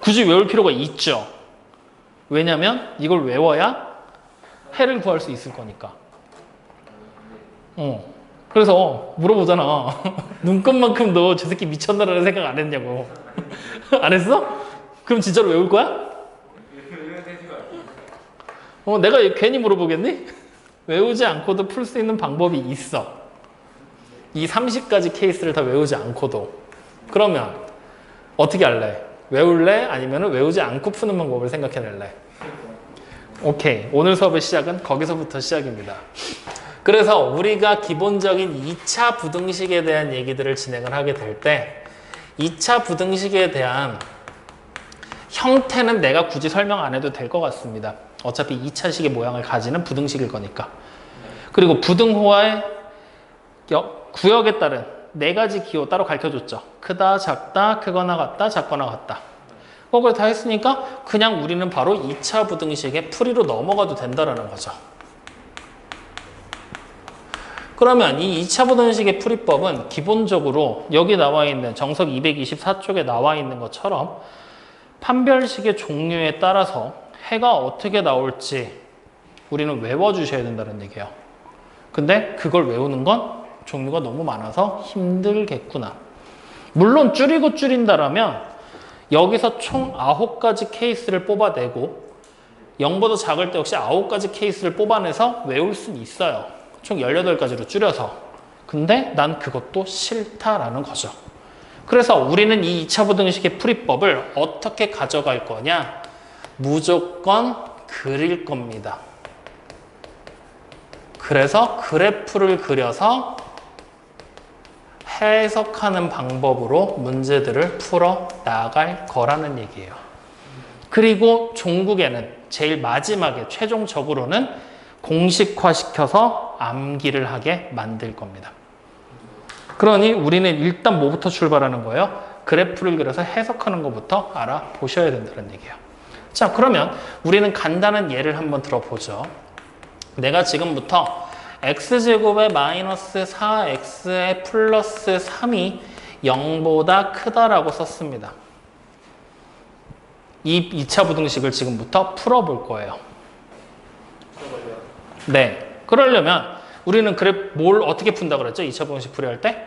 굳이 외울 필요가 있죠. 왜냐면 이걸 외워야 해를 구할 수 있을 거니까. 그래서 물어보잖아. 눈곱만큼도 저 새끼 미쳤나라는 생각 안 했냐고. 안 했어? 그럼 진짜로 외울 거야? 내가 괜히 물어보겠니? 외우지 않고도 풀 수 있는 방법이 있어. 이 30가지 케이스를 다 외우지 않고도. 그러면 어떻게 할래? 외울래? 아니면 외우지 않고 푸는 방법을 생각해낼래? 오케이. 오늘 수업의 시작은 거기서부터 시작입니다. 그래서 우리가 기본적인 2차 부등식에 대한 얘기들을 진행을 하게 될 때 2차 부등식에 대한 형태는 내가 굳이 설명 안 해도 될 것 같습니다. 어차피 2차식의 모양을 가지는 부등식일 거니까. 그리고 부등호의 구역에 따른 4가지 기호 따로 가르쳐줬죠. 크다, 작다, 크거나 같다, 작거나 같다. 그걸 다 했으니까 그냥 우리는 바로 2차 부등식의 풀이로 넘어가도 된다는 거죠. 그러면 이 2차 부등식의 풀이법은 기본적으로 여기 나와 있는 정석 224쪽에 나와 있는 것처럼 판별식의 종류에 따라서 해가 어떻게 나올지 우리는 외워주셔야 된다는 얘기예요. 근데 그걸 외우는 건 종류가 너무 많아서 힘들겠구나. 물론 줄이고 줄인다라면 여기서 총 9가지 케이스를 뽑아내고 0보다 작을 때 역시 9가지 케이스를 뽑아내서 외울 수는 있어요. 총 18가지로 줄여서. 근데 난 그것도 싫다라는 거죠. 그래서 우리는 이 2차 부등식의 풀이법을 어떻게 가져갈 거냐? 무조건 그릴 겁니다. 그래서 그래프를 그려서 해석하는 방법으로 문제들을 풀어 나갈 거라는 얘기예요. 그리고 종국에는 제일 마지막에 최종적으로는 공식화시켜서 암기를 하게 만들 겁니다. 그러니 우리는 일단 뭐부터 출발하는 거예요? 그래프를 그려서 해석하는 것부터 알아보셔야 된다는 얘기예요. 자, 그러면 우리는 간단한 예를 한번 들어보죠. 내가 지금부터 x제곱에 마이너스 4x에 플러스 3이 0보다 크다라고 썼습니다. 이 2차 부등식을 지금부터 풀어볼 거예요. 네. 그러려면 우리는 뭘 어떻게 푼다 그랬죠? 2차 부등식 풀이할 때?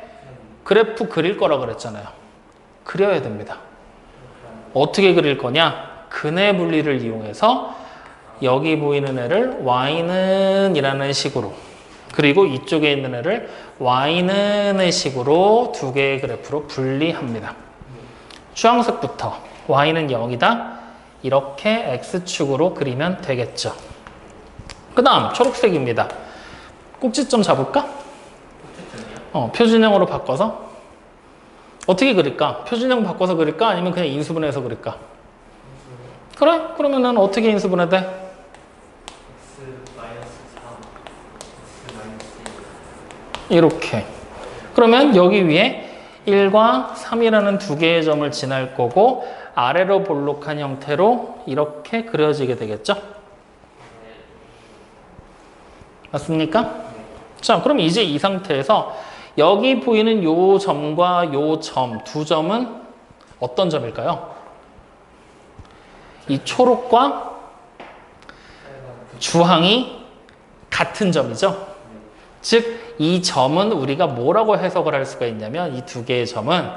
그래프 그릴 거라 그랬잖아요. 그려야 됩니다. 어떻게 그릴 거냐? 근해 분리를 이용해서 여기 보이는 애를 y는 이라는 식으로 그리고 이쪽에 있는 애를 y는의 식으로 두 개의 그래프로 분리합니다. 주황색부터 y는 0이다. 이렇게 x축으로 그리면 되겠죠. 그 다음 초록색입니다. 꼭지점 잡을까? 표준형으로 바꿔서 어떻게 그릴까? 표준형 바꿔서 그릴까? 아니면 그냥 인수분해해서 그릴까? 그래? 그러면은 어떻게 인수분해 돼? 이렇게. 그러면 여기 위에 1과 3이라는 두 개의 점을 지날 거고 아래로 볼록한 형태로 이렇게 그려지게 되겠죠? 맞습니까? 자, 그럼 이제 이 상태에서 여기 보이는 요 점과 요 점, 두 점은 어떤 점일까요? 이 초록과 주황이 같은 점이죠? 즉, 이 점은 우리가 뭐라고 해석을 할 수가 있냐면 이 두 개의 점은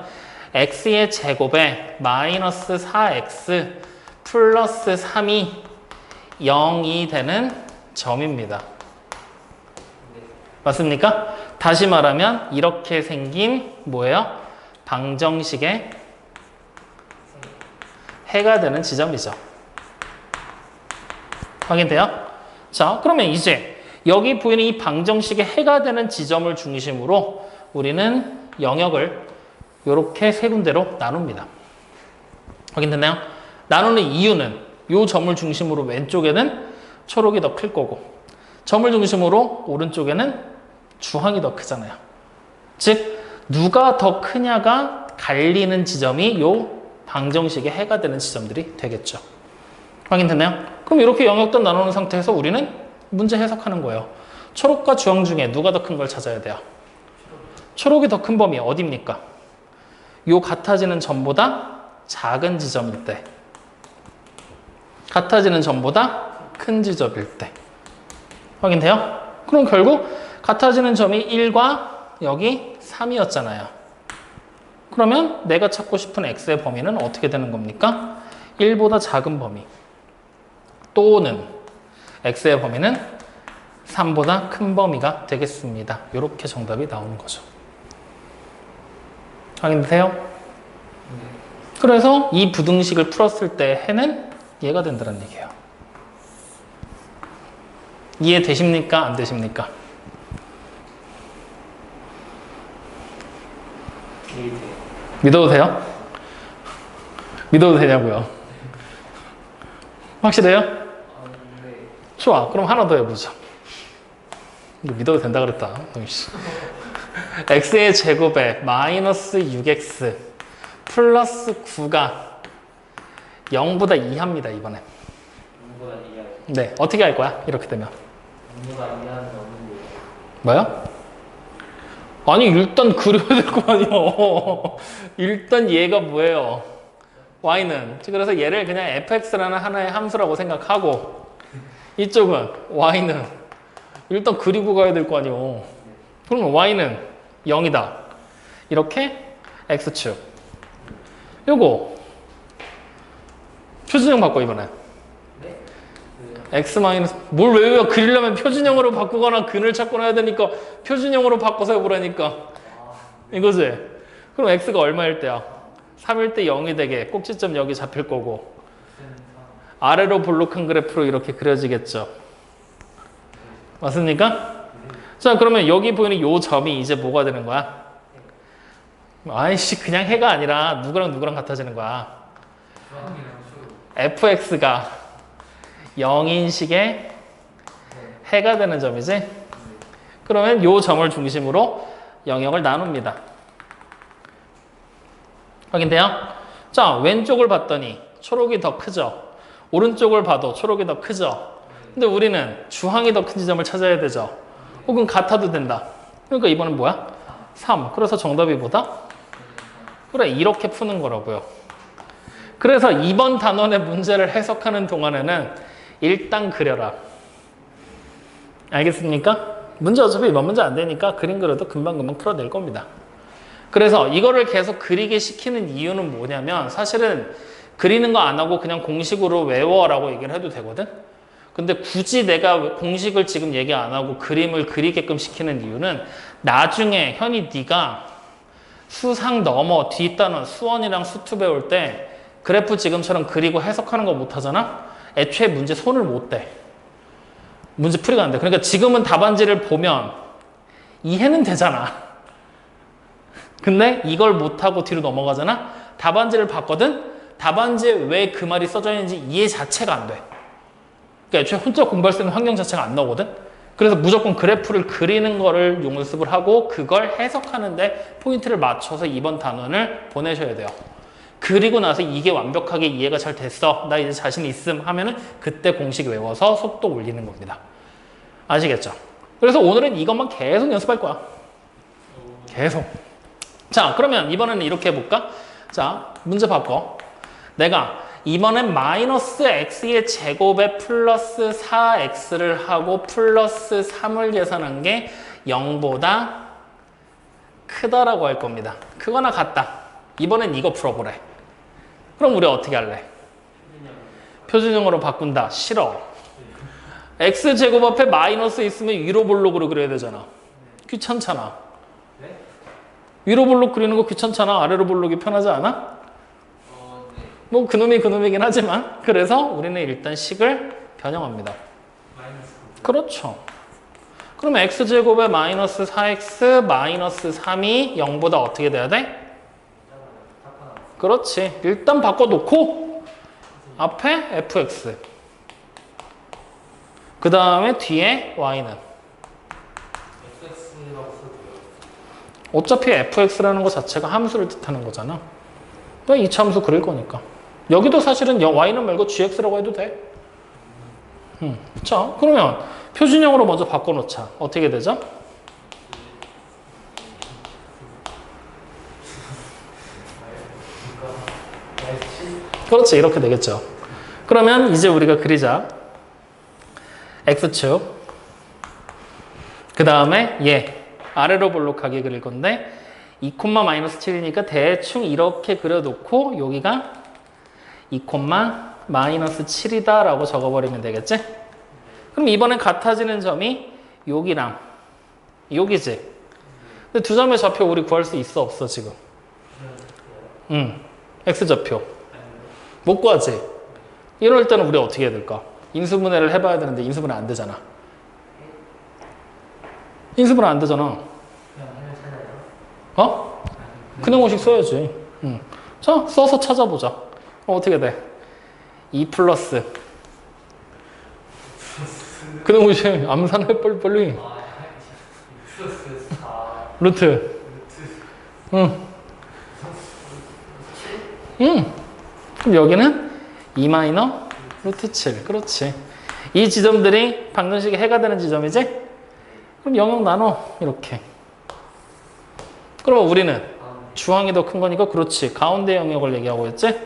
x의 제곱에 마이너스 4x 플러스 3이 0이 되는 점입니다. 맞습니까? 다시 말하면 이렇게 생긴 뭐예요? 방정식의 해가 되는 지점이죠. 확인돼요? 자, 그러면 이제 여기 보이는 이 방정식의 해가 되는 지점을 중심으로 우리는 영역을 이렇게 세 군데로 나눕니다. 확인됐나요? 나누는 이유는 이 점을 중심으로 왼쪽에는 초록이 더 클 거고 점을 중심으로 오른쪽에는 주황이 더 크잖아요. 즉 누가 더 크냐가 갈리는 지점이 이 방정식의 해가 되는 지점들이 되겠죠. 확인됐나요? 그럼 이렇게 영역도 나누는 상태에서 우리는 문제 해석하는 거예요. 초록과 주황 중에 누가 더 큰 걸 찾아야 돼요? 초록이 더 큰 범위 어디입니까? 요 같아지는 점보다 작은 지점일 때 같아지는 점보다 큰 지점일 때. 확인돼요? 그럼 결국 같아지는 점이 1과 여기 3이었잖아요. 그러면 내가 찾고 싶은 x의 범위는 어떻게 되는 겁니까? 1보다 작은 범위 또는 x의 범위는 3보다 큰 범위가 되겠습니다. 이렇게 정답이 나오는 거죠. 확인되세요? 그래서 이 부등식을 풀었을 때 해는 얘가 된다는 얘기예요. 이해되십니까? 안 되십니까? 믿어도 돼요? 믿어도 되냐고요? 확실해요? 좋아. 그럼 하나 더 해보자. 믿어도 된다 그랬다. x의 제곱에 마이너스 6x 플러스 9가 0보다 이하입니다. 이번에. 0보다 이하. 네. 어떻게 할 거야? 이렇게 되면. 0보다 이하는 없는데. 뭐요? 아니 일단 그려야 될 거 아니야. 일단 얘가 뭐예요? y는. 그래서 얘를 그냥 fx라는 하나의 함수라고 생각하고 이쪽은 y는 일단 그리고 가야 될 거 아니에요. 그러면 y는 0이다. 이렇게 x축. 요거 표준형 바꿔 이번에. 네? x 마이너스 뭘 외워요? 그리려면 표준형으로 바꾸거나 근을 찾거나 해야 되니까 표준형으로 바꿔서 해보라니까. 이거지? 그럼 x가 얼마일 때야? 3일 때 0이 되게 꼭지점 여기 잡힐 거고 아래로 볼록한 그래프로 이렇게 그려지겠죠. 맞습니까? 자, 그러면 여기 보이는 요 점이 이제 뭐가 되는 거야? 아이씨, 그냥 해가 아니라 누구랑 누구랑 같아지는 거야. fx가 0인식의 해가 되는 점이지? 그러면 요 점을 중심으로 영역을 나눕니다. 확인돼요? 자, 왼쪽을 봤더니 초록이 더 크죠? 오른쪽을 봐도 초록이 더 크죠? 근데 우리는 주황이 더 큰 지점을 찾아야 되죠? 혹은 같아도 된다. 그러니까 이번엔 뭐야? 3. 그래서 정답이 뭐다? 그래, 이렇게 푸는 거라고요. 그래서 이번 단원의 문제를 해석하는 동안에는 일단 그려라. 알겠습니까? 문제 어차피 이번 문제 안 되니까 그림 그려도 금방금방 풀어낼 겁니다. 그래서 이거를 계속 그리게 시키는 이유는 뭐냐면 사실은 그리는 거 안 하고 그냥 공식으로 외워라고 얘기를 해도 되거든? 근데 굳이 내가 공식을 지금 얘기 안 하고 그림을 그리게끔 시키는 이유는 나중에 현이 네가 수상 넘어 뒷단원 수원이랑 수투 배울 때 그래프 지금처럼 그리고 해석하는 거 못 하잖아? 애초에 문제 손을 못 대. 문제 풀이가 안 돼. 그러니까 지금은 답안지를 보면 이해는 되잖아. 근데 이걸 못하고 뒤로 넘어가잖아? 답안지를 봤거든? 답안지에 왜 그 말이 써져 있는지 이해 자체가 안 돼. 그러니까 애초에 혼자 공부할 수 있는 환경 자체가 안 나오거든? 그래서 무조건 그래프를 그리는 거를 연습을 하고 그걸 해석하는데 포인트를 맞춰서 이번 단원을 보내셔야 돼요. 그리고 나서 이게 완벽하게 이해가 잘 됐어. 나 이제 자신 있음 하면은 그때 공식 외워서 속도 올리는 겁니다. 아시겠죠? 그래서 오늘은 이것만 계속 연습할 거야. 계속. 자, 그러면 이번에는 이렇게 해볼까? 자, 문제 바꿔. 내가 이번엔 마이너스 x의 제곱에 플러스 4x를 하고 플러스 3을 계산한 게 0보다 크다라고 할 겁니다. 크거나 같다. 이번엔 이거 풀어보래. 그럼 우리 어떻게 할래? 표준형으로 바꾼다. 싫어. x제곱 앞에 마이너스 있으면 위로 볼록으로 그려야 되잖아. 귀찮잖아. 위로 볼록 그리는 거 귀찮잖아. 아래로 볼록이 편하지 않아? 뭐 그놈이 그놈이긴 하지만 그래서 우리는 일단 식을 변형합니다. 그렇죠. 그러면 x제곱에 마이너스 4x 마이너스 3이 0보다 어떻게 돼야 돼? 그렇지. 일단 바꿔놓고 앞에 fx 그 다음에 뒤에 y는 어차피 fx라는 것 자체가 함수를 뜻하는 거잖아. 왜 이차함수 그릴 거니까. 여기도 사실은 y는 말고 gx라고 해도 돼. 자, 그러면 표준형으로 먼저 바꿔놓자. 어떻게 되죠? 그렇지, 이렇게 되겠죠. 그러면 이제 우리가 그리자. X축. 그 다음에 얘. 아래로 볼록하게 그릴 건데 2, 마이너스 7이니까 대충 이렇게 그려놓고 여기가 2, 마이너스 7이다 라고 적어버리면 되겠지? 그럼 이번엔 같아지는 점이 여기랑 여기지? 근데 두 점의 좌표 우리 구할 수 있어 없어 지금? X좌표 못 구하지? 이럴 때는 우리 어떻게 해야 될까? 인수분해를 해봐야 되는데 인수분해 안 되잖아. 인수분해 안 되잖아. 그냥 하나 찾아요. 어? 그냥 오식 써야지. 자, 써서 찾아보자. 어떻게 돼? 2 플러스 그냥 오식 암산해 빨리. 플러스 4 루트. 그럼 여기는 2 마이너 루트 7. 그렇지. 이 지점들이 방정식의 해가 되는 지점이지? 그럼 영역 나눠. 이렇게. 그러면 우리는 주항이 더 큰 거니까 그렇지. 가운데 영역을 얘기하고 있지?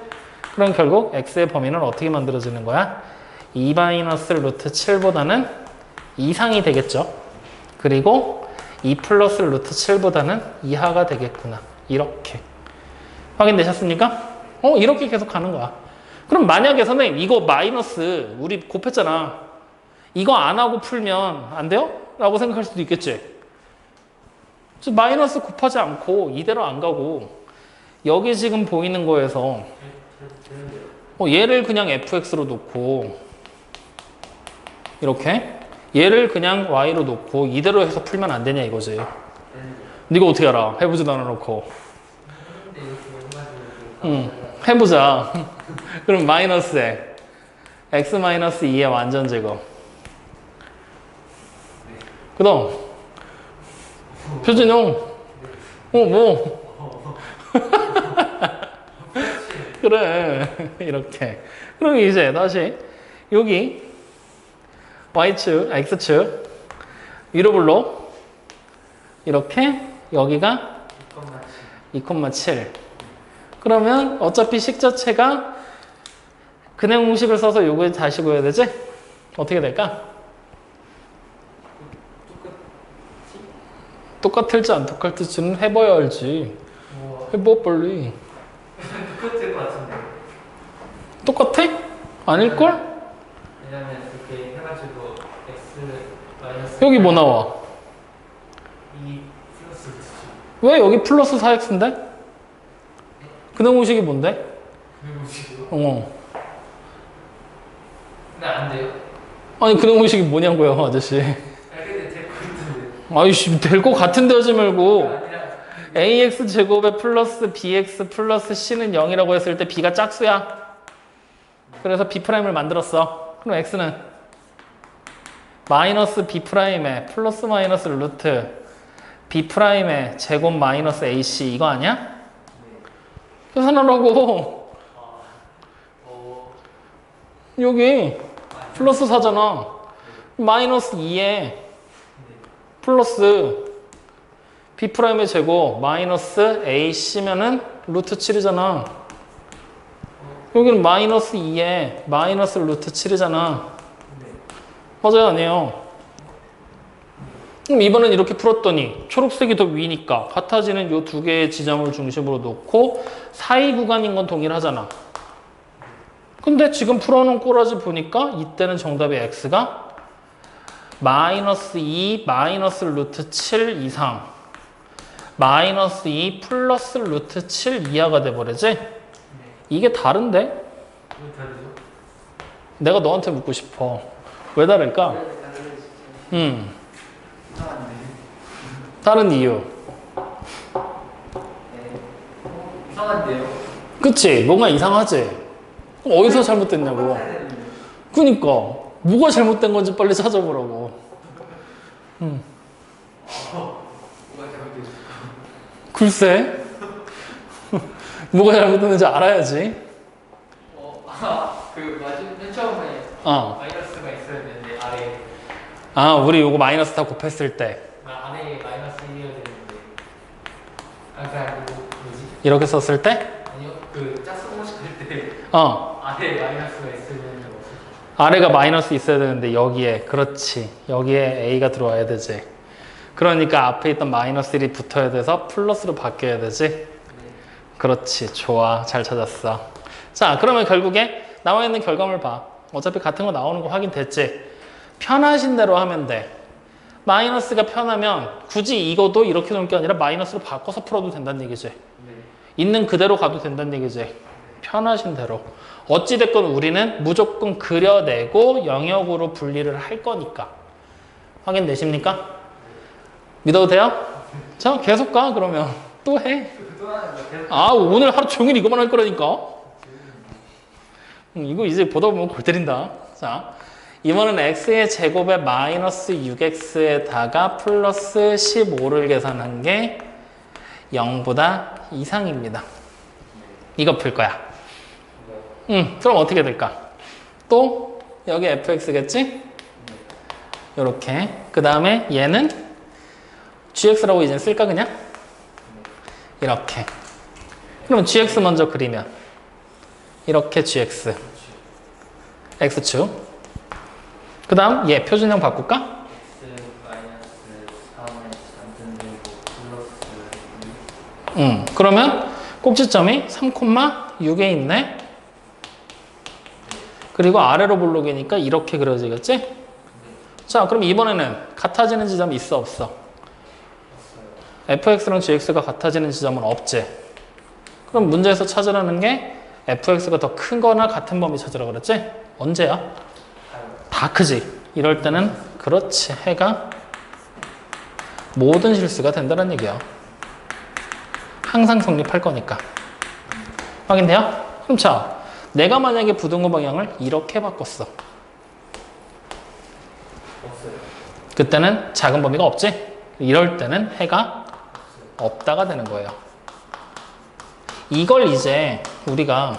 그럼 결국 x의 범위는 어떻게 만들어지는 거야? 2 마이너스 루트 7보다는 이상이 되겠죠. 그리고 2 플러스 루트 7보다는 이하가 되겠구나. 이렇게. 확인되셨습니까? 이렇게 계속 가는 거야. 그럼 만약에 선생님 이거 마이너스 우리 곱했잖아. 이거 안 하고 풀면 안 돼요? 라고 생각할 수도 있겠지. 마이너스 곱하지 않고 이대로 안 가고 여기 지금 보이는 거에서 얘를 그냥 fx로 놓고 이렇게 얘를 그냥 y로 놓고 이대로 해서 풀면 안 되냐 이거지. 네가 어떻게 알아? 해보지도 않아놓고. 해보자. 그럼 마이너스에 x 마이너스 2의 완전 제곱. 그 다음 표준형. 뭐. 그래. 이렇게. 그럼 이제 다시 여기 y축, x축 위로 불러. 이렇게 여기가 2,7. 그러면 어차피 식 자체가 근해 공식을 써서 요걸 다시 구해야 되지? 어떻게 될까? 똑같을지 안 똑같을지는 해봐야 알지. 해봐 빨리. 똑같을 것 같은데. 똑같아? 아닐걸? 왜냐면 이렇게 해가지고 x 마이너스 여기 뭐 나와? 2 플러스 2. 왜 여기 플러스 4x인데? 근해 공식이 뭔데? 그리고 근데 안 돼요? 아니 근해 공식이 뭐냐고요 아저씨. 근데 될 것 같은데. 아이씨 될 것 같은데 하지 말고 아니라 ax 제곱에 플러스 bx 플러스 c는 0이라고 했을 때 b가 짝수야. 그래서 b'을 만들었어. 그럼 x는 마이너스 b'에 플러스 마이너스 루트 b'의 제곱 마이너스 ac 이거 아니야? 계산하라고. 여기 플러스 4잖아. 마이너스 2에 플러스 b'의 제곱 마이너스 ac면은 루트 7이잖아. 여기는 마이너스 2에 마이너스 루트 7이잖아. 맞아요 아니에요? 그럼 이번엔 이렇게 풀었더니 초록색이 더 위니까 같아지는 이 두 개의 지점을 중심으로 놓고 사이 구간인 건 동일하잖아. 근데 지금 풀어놓은 꼬라지 보니까 이때는 정답의 x가 마이너스 2 마이너스 루트 7 이상 마이너스 2 플러스 루트 7 이하가 돼버리지? 이게 다른데? 왜 다르죠? 내가 너한테 묻고 싶어. 왜 다를까? 다른 이유. 이상한데요? 그치? 뭔가 이상하지? 어디서 잘못됐냐고. 그니까 뭐가 잘못된 건지 빨리 찾아보라고. 뭐가 잘못됐죠? 글쎄. 뭐가 잘못됐는지 알아야지. 맨 처음에 마이너스가 있었는데 아래 우리 요거 마이너스 다 곱했을 때 안에 마이너스 1이어야 되는데 그러니까 뭐지? 이렇게 썼을 때 아니요 그 짝수 공식 할때 아래에 마이너스가 있어야 되는데 없어요. 아래가 마이너스 있어야 되는데 여기에 그렇지 여기에 A가 들어와야 되지. 그러니까 앞에 있던 마이너스 1이 붙어야 돼서 플러스로 바뀌어야 되지. 그렇지 좋아 잘 찾았어. 자 그러면 결국에 나와 있는 결과물 봐. 어차피 같은 거 나오는 거 확인됐지. 편하신 대로 하면 돼. 마이너스가 편하면 굳이 이것도 이렇게 놓을 게 아니라 마이너스로 바꿔서 풀어도 된다는 얘기지. 있는 그대로 가도 된다는 얘기지. 편하신 대로. 어찌됐건 우리는 무조건 그려내고 영역으로 분리를 할 거니까. 확인되십니까? 믿어도 돼요? 자 계속 가 그러면. 또 해. 아 오늘 하루 종일 이거만 할 거라니까. 이거 이제 보다 보면 골 때린다. 자 이번엔 x의 제곱에 마이너스 6x에다가 플러스 15를 계산한 게 0보다 이상입니다. 이거 풀 거야. 그럼 어떻게 될까? 또 여기 fx겠지? 요렇게. 그 다음에 얘는 gx라고 이제 쓸까 그냥? 이렇게. 그럼 gx 먼저 그리면 이렇게 gx x축. 그 다음 얘 표준형 바꿀까? 그러면 꼭지점이 3,6에 있네. 그리고 아래로 볼록이니까 이렇게 그려지겠지? 자 그럼 이번에는 같아지는 지점이 있어 없어? fx랑 gx가 같아지는 지점은 없지. 그럼 문제에서 찾으라는 게 fx가 더 큰 거나 같은 범위 찾으라 그랬지? 언제야? 다 크지? 이럴 때는 그렇지 해가 모든 실수가 된다는 얘기야. 항상 성립할 거니까. 확인돼요? 그럼 자 내가 만약에 부등호 방향을 이렇게 바꿨어. 그때는 작은 범위가 없지? 이럴 때는 해가 없다가 되는 거예요. 이걸 이제 우리가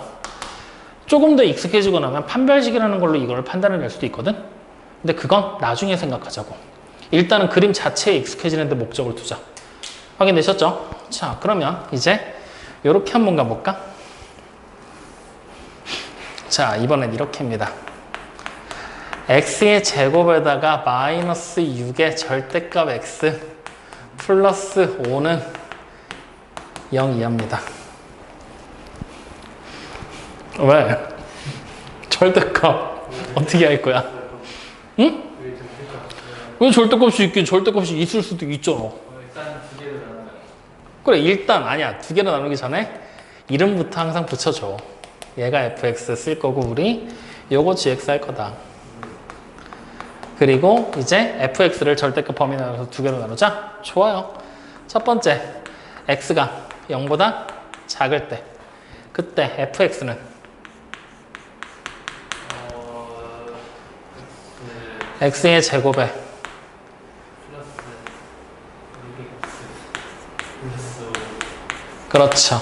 조금 더 익숙해지고 나면 판별식이라는 걸로 이걸 판단을 낼 수도 있거든? 근데 그건 나중에 생각하자고. 일단은 그림 자체에 익숙해지는 데 목적을 두자. 확인되셨죠? 자, 그러면 이제 이렇게 한번 가볼까? 자, 이번엔 이렇게입니다. x의 제곱에다가 마이너스 6의 절대값 x 플러스 5는 0 이하입니다. 왜? 절대값 어떻게 할 거야? 응? 왜 절대값이 있긴 절대값이 있을 수도 있잖아. 일단 두 개로 나눠요. 그래 일단 아니야 두 개로 나누기 전에 이름부터 항상 붙여줘. 얘가 fx 쓸 거고 우리 요거 gx 할 거다. 그리고 이제 fx를 절대값 범위 나눠서 두 개로 나누자. 좋아요. 첫 번째 x가 0보다 작을 때 그때 fx는 x의 제곱에 그렇죠.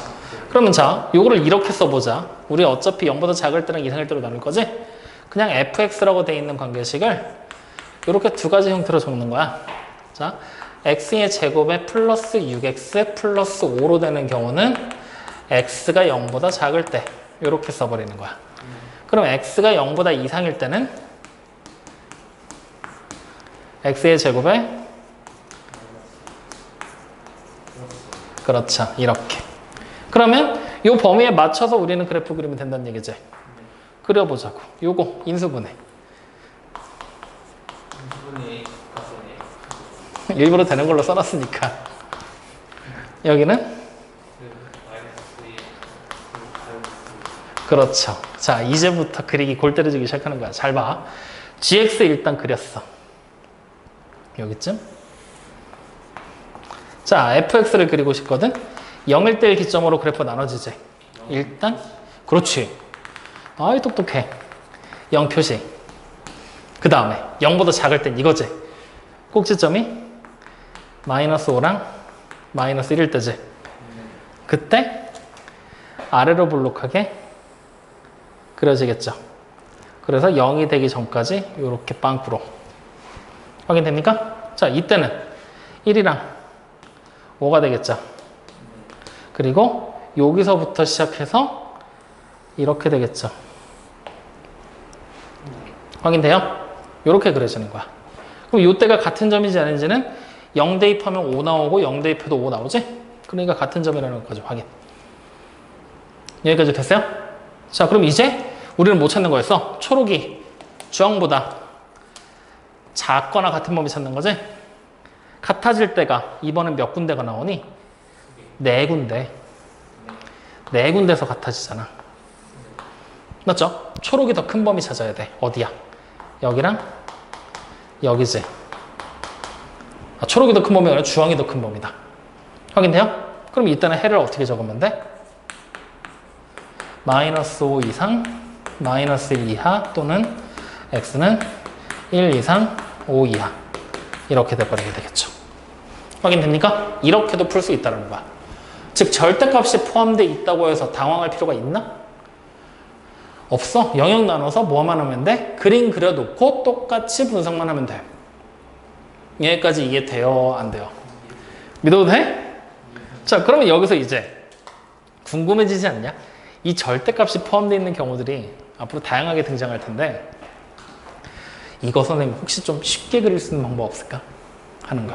그러면 자, 요거를 이렇게 써보자. 우리 어차피 0보다 작을 때랑 이상일 때로 나눌 거지? 그냥 fx라고 돼 있는 관계식을 이렇게 두 가지 형태로 적는 거야. 자, x의 제곱에 플러스 6x 플러스 5로 되는 경우는 x가 0보다 작을 때 이렇게 써버리는 거야. 그럼 x가 0보다 이상일 때는 x의 제곱에 그렇죠. 이렇게. 그러면 이 범위에 맞춰서 우리는 그래프 그리면 된다는 얘기지. 그려보자고. 요거 인수분해. 일부러 되는 걸로 써놨으니까. 여기는 그렇죠. 자, 이제부터 그리기 골 때려주기 시작하는 거야. 잘 봐. gx 일단 그렸어. 여기쯤. 자, fx를 그리고 싶거든. 0일 때 기점으로 그래프 나눠지지. 일단 그렇지. 아이 똑똑해. 0 표시. 그 다음에 0보다 작을 땐 이거지. 꼭지점이 마이너스 5랑 마이너스 1일 때지. 그때 아래로 볼록하게 그려지겠죠. 그래서 0이 되기 전까지 이렇게 빵꾸로. 확인됩니까? 자, 이때는 1이랑 5가 되겠죠. 그리고 여기서부터 시작해서 이렇게 되겠죠. 확인돼요? 이렇게 그려지는 거야. 그럼 이때가 같은 점인지 아닌지는 0 대입하면 5 나오고 0 대입해도 5 나오지? 그러니까 같은 점이라는 것까지 확인. 여기까지 됐어요? 자, 그럼 이제 우리는 뭐 찾는 거였어? 초록이 주황보다 작거나 같은 범위 찾는 거지? 같아질 때가 이번엔 몇 군데가 나오니? 4군데. 4군데서 같아지잖아. 맞죠? 초록이 더 큰 범위 찾아야 돼. 어디야? 여기랑 여기지. 초록이 더 큰 범위가 아니라 주황이 더 큰 범위다. 확인돼요? 그럼 이때는 해를 어떻게 적으면 돼? 마이너스 5 이상, 마이너스 1 이하 또는 x는 1 이상 5 이하 이렇게 돼버리게 되겠죠. 확인됩니까? 이렇게도 풀 수 있다는 거야. 즉 절대값이 포함되어 있다고 해서 당황할 필요가 있나? 없어. 영역 나눠서 뭐만 하면 돼? 그림 그려놓고 똑같이 분석만 하면 돼. 여기까지 이해돼요? 안 돼요? 믿어도 돼? 자, 그러면 여기서 이제 궁금해지지 않냐? 이 절대값이 포함되어 있는 경우들이 앞으로 다양하게 등장할 텐데 이거 선생님 혹시 좀 쉽게 그릴 수 있는 방법 없을까? 하는 거.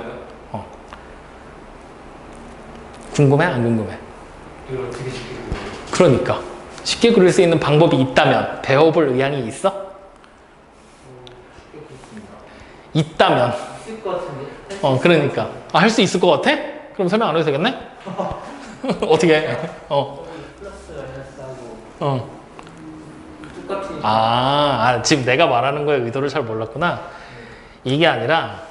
궁금해? 안 궁금해? 이걸 어떻게 쉽게 그려요? 그러니까 쉽게 그릴 수 있는 방법이 있다면 배워볼 의향이 있어? 쉽게 그렸습니다. 있다면 있을 것 같은데? 그러니까 할 수 있을 것 같아? 그럼 설명 안 해도 되겠네? 어떻게 해? 플러스 마이너스하고 똑같이 지금 내가 말하는 거에 의도를 잘 몰랐구나. 이게 아니라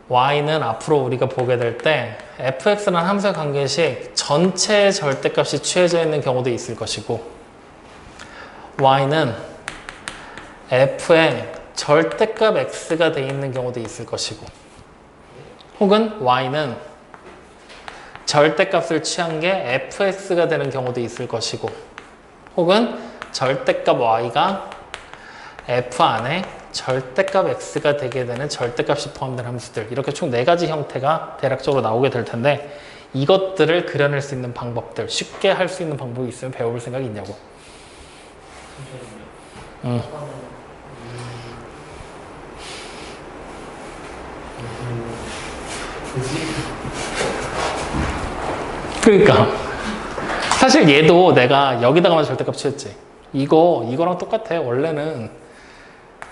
y는 앞으로 우리가 보게 될 때 fx라는 함수의 관계식 전체 절대값이 취해져 있는 경우도 있을 것이고 y는 f의 절대값 x가 돼 있는 경우도 있을 것이고 혹은 y는 절대값을 취한 게 fx가 되는 경우도 있을 것이고 혹은 절대값 y가 f 안에 절대값 x가 되게 되는 절대값이 포함된 함수들 이렇게 총 4가지 형태가 대략적으로 나오게 될 텐데 이것들을 그려낼 수 있는 방법들 쉽게 할 수 있는 방법이 있으면 배워볼 생각이 있냐고. 그러니까 사실 얘도 내가 여기다가만 절대값 취했지. 이거랑 똑같아. 원래는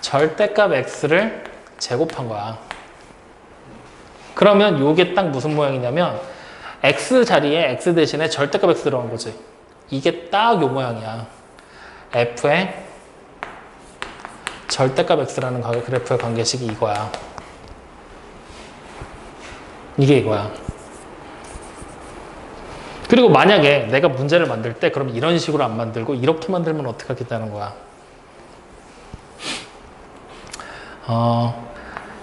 절대값 x를 제곱한 거야. 그러면 요게 딱 무슨 모양이냐면 x 자리에 x 대신에 절대값 x 들어간 거지. 이게 딱 요 모양이야. f의 절대값 x라는 그래프의 관계식이 이거야. 이게 이거야. 그리고 만약에 내가 문제를 만들 때 그럼 이런 식으로 안 만들고 이렇게 만들면 어떻게 하겠다는 거야.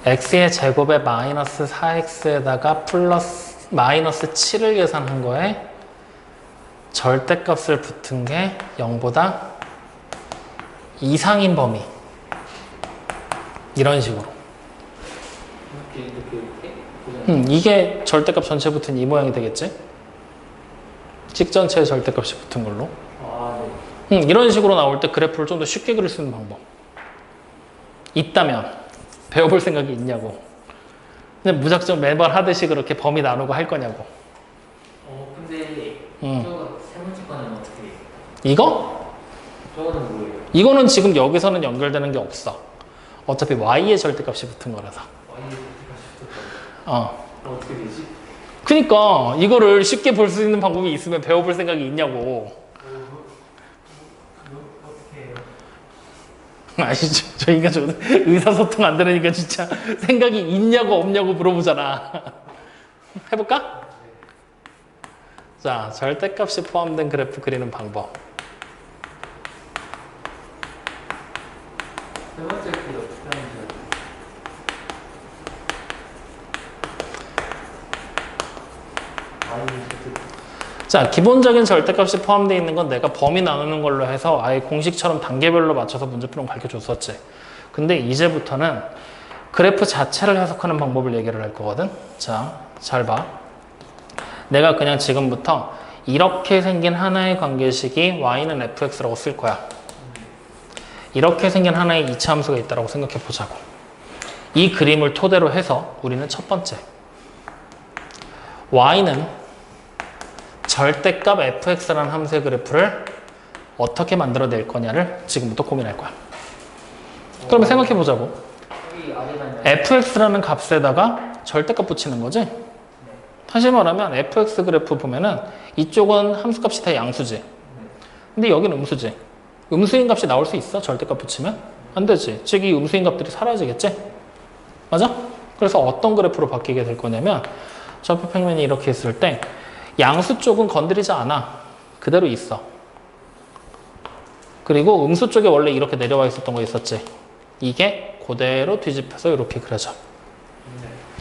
x의 제곱에 마이너스 4x에다가 플러스 마이너스 7을 계산한 거에 절대값을 붙은 게 0보다 이상인 범위. 이런 식으로. 이렇게 이게 절대값 전체 붙은 이 모양이 되겠지? 식 전체의 절대값이 붙은 걸로. 네. 이런 식으로 나올 때 그래프를 좀 더 쉽게 그릴 수 있는 방법. 있다면 배워볼 생각이 있냐고. 그냥 무작정 매번 하듯이 그렇게 범위 나누고 할 거냐고. 근데 저거 세 번째 거는 어떻게 해요? 이거? 저거는 뭐예요? 이거는 지금 여기서는 연결되는 게 없어. 어차피 y의 절대값이 붙은 거라서. Y에 붙었다고. 어떻게 되지? 그니까 이거를 쉽게 볼 수 있는 방법이 있으면 배워볼 생각이 있냐고. 어떻게 해요? 아시죠? 저희가 의사소통 안 되니까 진짜 생각이 있냐고 없냐고 물어보잖아. 해볼까? 자, 절대값이 포함된 그래프 그리는 방법. 세 번째 게 어떻게 하면 돼요? 자, 기본적인 절대값이 포함되어 있는 건 내가 범위 나누는 걸로 해서 아예 공식처럼 단계별로 맞춰서 문제풀이를 가르쳐줬었지. 근데 이제부터는 그래프 자체를 해석하는 방법을 얘기를 할 거거든. 자, 잘 봐. 내가 그냥 이렇게 생긴 하나의 이차 함수가 있다고 생각해 보자고. 이 그림을 토대로 해서 우리는 첫 번째 y는 절대값 fx라는 함수의 그래프를 어떻게 만들어낼 거냐를 지금부터 고민할 거야. 그러면 생각해 보자고. 여기 아래가 fx라는 값에다가 절대값 붙이는 거지? 다시 말하면 fx 그래프 보면은 이쪽은 함수값이 다 양수지. 근데 여기는 음수지. 음수인 값이 나올 수 있어? 절대값 붙이면? 안 되지. 즉 이 음수인 값들이 사라지겠지? 맞아? 그래서 어떤 그래프로 바뀌게 될 거냐면 좌표 평면이 이렇게 있을 때 양수 쪽은 건드리지 않아. 그대로 있어. 그리고 음수 쪽에 원래 이렇게 내려와 있었던 거 있었지? 이게 그대로 뒤집혀서 이렇게 그려져.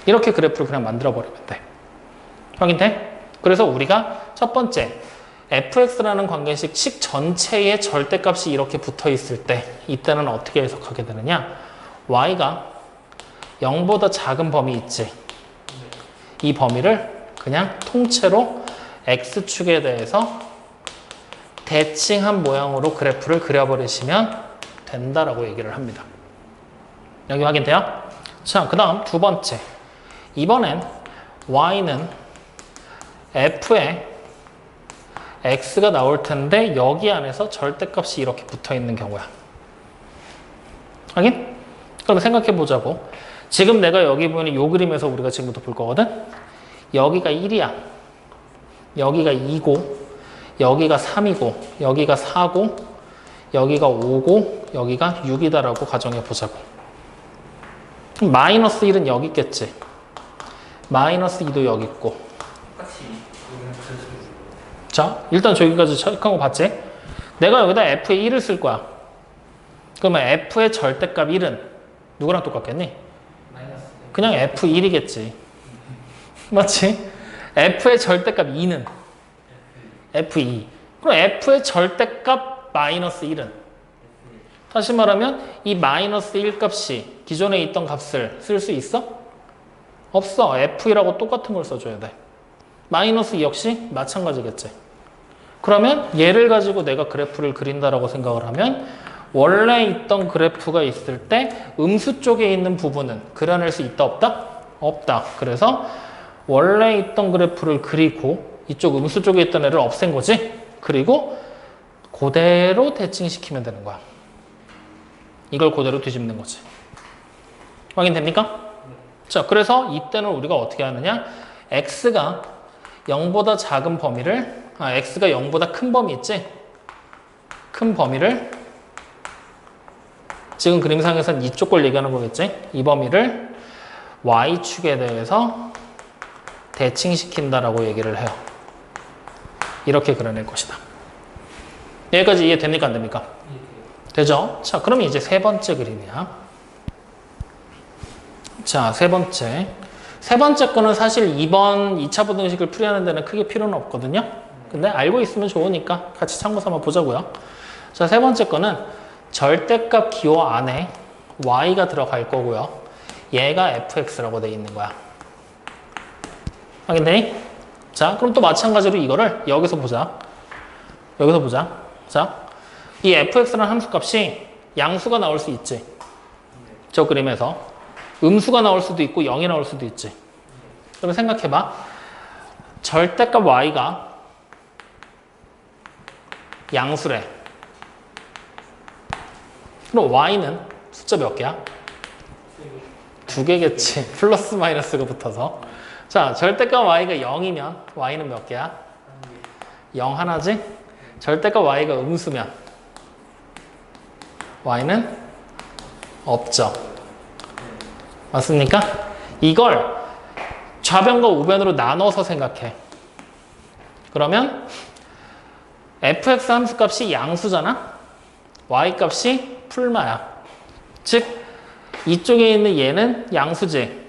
이렇게 그래프를 그냥 만들어 버리면 돼. 확인돼? 그래서 우리가 첫 번째 fx라는 관계식 식 전체의 절대값이 이렇게 붙어 있을 때 이때는 어떻게 해석하게 되느냐? y가 0보다 작은 범위 있지? 이 범위를 그냥 통째로 x축에 대해서 대칭한 모양으로 그래프를 그려버리시면 된다라고 얘기를 합니다. 여기 확인돼요? 자, 그 다음 두 번째. 이번엔 y는 f에 x가 나올 텐데 여기 안에서 절대값이 이렇게 붙어 있는 경우야. 확인? 그럼 생각해 보자고. 지금 내가 여기 보이는 이 그림에서 우리가 지금부터 볼 거거든? 여기가 1이야. 여기가 2고, 여기가 3이고, 여기가 4고, 여기가 5고, 여기가 6이다라고 가정해 보자고. 마이너스 1은 여기 있겠지. 마이너스 2도 여기 있고. 똑같이 여기는 그려주고 자, 일단 저기까지 체크한 거 봤지? 내가 여기다 f에 1을 쓸 거야. 그러면 f의 절대값 1은 누구랑 똑같겠니? 마이너스 그냥 f1이겠지. 맞지? f의 절대값 2는 f2. 그럼 f의 절대값 마이너스 1은 다시 말하면 이 마이너스 1 값이 기존에 있던 값을 쓸 수 있어? 없어. f2라고 똑같은 걸 써줘야 돼. 마이너스 2 역시 마찬가지겠지. 그러면 얘를 가지고 내가 그래프를 그린다라고 생각을 하면 원래 있던 그래프가 있을 때 음수 쪽에 있는 부분은 그려낼 수 있다 없다? 없다. 그래서 원래 있던 그래프를 그리고 이쪽 음수 쪽에 있던 애를 없앤 거지? 그리고 그대로 대칭시키면 되는 거야. 이걸 그대로 뒤집는 거지. 확인됩니까? 자, 그래서 이때는 우리가 어떻게 하느냐? x가 0보다 작은 범위를 x가 0보다 큰 범위 있지? 큰 범위를 지금 그림상에서는 이쪽 걸 얘기하는 거겠지? 이 범위를 y축에 대해서 대칭시킨다라고 얘기를 해요. 이렇게 그려낼 것이다. 여기까지 이해됩니까? 안 됩니까? 되죠? 자, 그러면 이제 세 번째 그림이야. 자, 세 번째. 세 번째 거는 사실 2번 2차 부등식을 풀이하는 데는 크게 필요는 없거든요. 근데 알고 있으면 좋으니까 같이 참고 삼아 보자고요. 자, 세 번째 거는 절대값 기호 안에 y가 들어갈 거고요. 얘가 fx라고 돼 있는 거야. 확인되니? 자, 그럼 또 마찬가지로 이거를 여기서 보자. 여기서 보자. 자, 이 fx라는 함수값이 양수가 나올 수 있지. 저 그림에서. 음수가 나올 수도 있고 0이 나올 수도 있지. 그러면 생각해봐. 절대값 y가 양수래. 그럼 y는 숫자 몇 개야? 두 개겠지. 플러스 마이너스가 붙어서. 자, 절대값 y가 0이면 y는 몇 개야? 0 하나지? 절대값 y가 음수면 y는 없죠. 맞습니까? 이걸 좌변과 우변으로 나눠서 생각해. 그러면 fx 함수값이 양수잖아? y값이 풀마야. 즉 이쪽에 있는 얘는 양수지.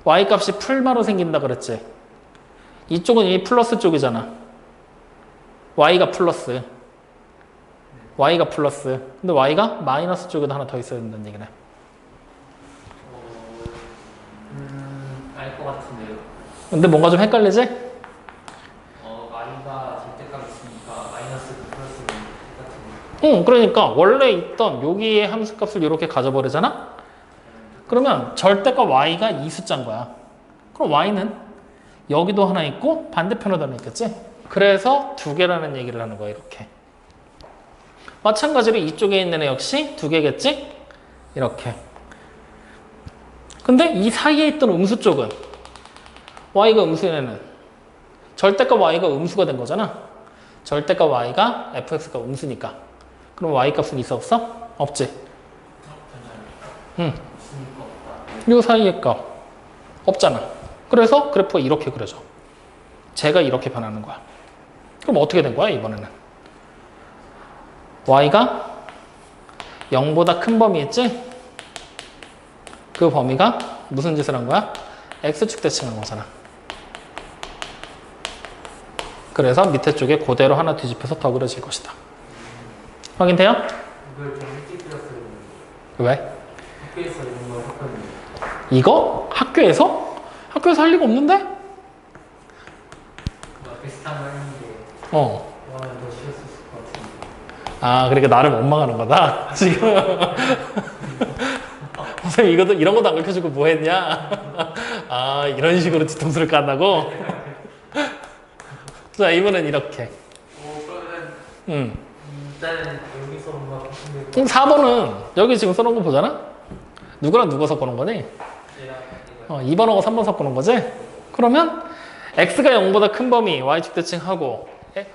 y값이 풀마로 생긴다 그랬지. 이쪽은 이 플러스 쪽이잖아. y가 플러스. y가 플러스. 근데 y가 마이너스 쪽에도 하나 더 있어야 된다는 얘기네. 알 것 같은데요. 근데 뭔가 좀 헷갈리지? y가 절대값 있으니까 마이너스 플러스는 똑같은 그러니까 원래 있던 여기에 함수값을 이렇게 가져버리잖아? 그러면 절대값 y가 이 숫자인 거야. 그럼 y는 여기도 하나 있고 반대편에도 하나 있겠지? 그래서 두 개라는 얘기를 하는 거야, 이렇게. 마찬가지로 이쪽에 있는 애 역시 두 개겠지? 이렇게. 근데 이 사이에 있던 음수 쪽은 y가 음수인 애는 절대값 y가 음수가 된 거잖아. 절대값 y가 fx가 음수니까. 그럼 y 값은 있어 없어? 없지. 요 사이의 값 없잖아. 그래서 그래프가 이렇게 그려져. 제가 이렇게 변하는 거야. 그럼 어떻게 된 거야 이번에는? y가 0보다 큰 범위 있지? 그 범위가 무슨 짓을 한 거야? x축 대칭한 거잖아. 그래서 밑에 쪽에 그대로 하나 뒤집혀서 더 그려질 것이다. 확인돼요? 이걸 좀 일찍 들었어요. 왜? 학교에서 이런 걸 했거든요. 이거? 학교에서? 학교에서 할 리가 없는데? 비슷한 거 했는데 와, 더 쉬웠을 것 같은데. 아, 그러니까 나를 원망하는 거다? 지금. 선생님, 이런 것도 안 가르쳐주고 뭐 했냐? 아, 이런 식으로 뒤통수를 깐다고? 자, 이번엔 이렇게. 그러면 일단은 여기서 뭔가 보시면 4번은 여기 지금 써놓은 거 보잖아? 누구랑 누가 섞어놓은 거니? 제가 2번하고 3번 섞어놓은 거지? 그러면 x가 0보다 큰 범위 y축 대칭하고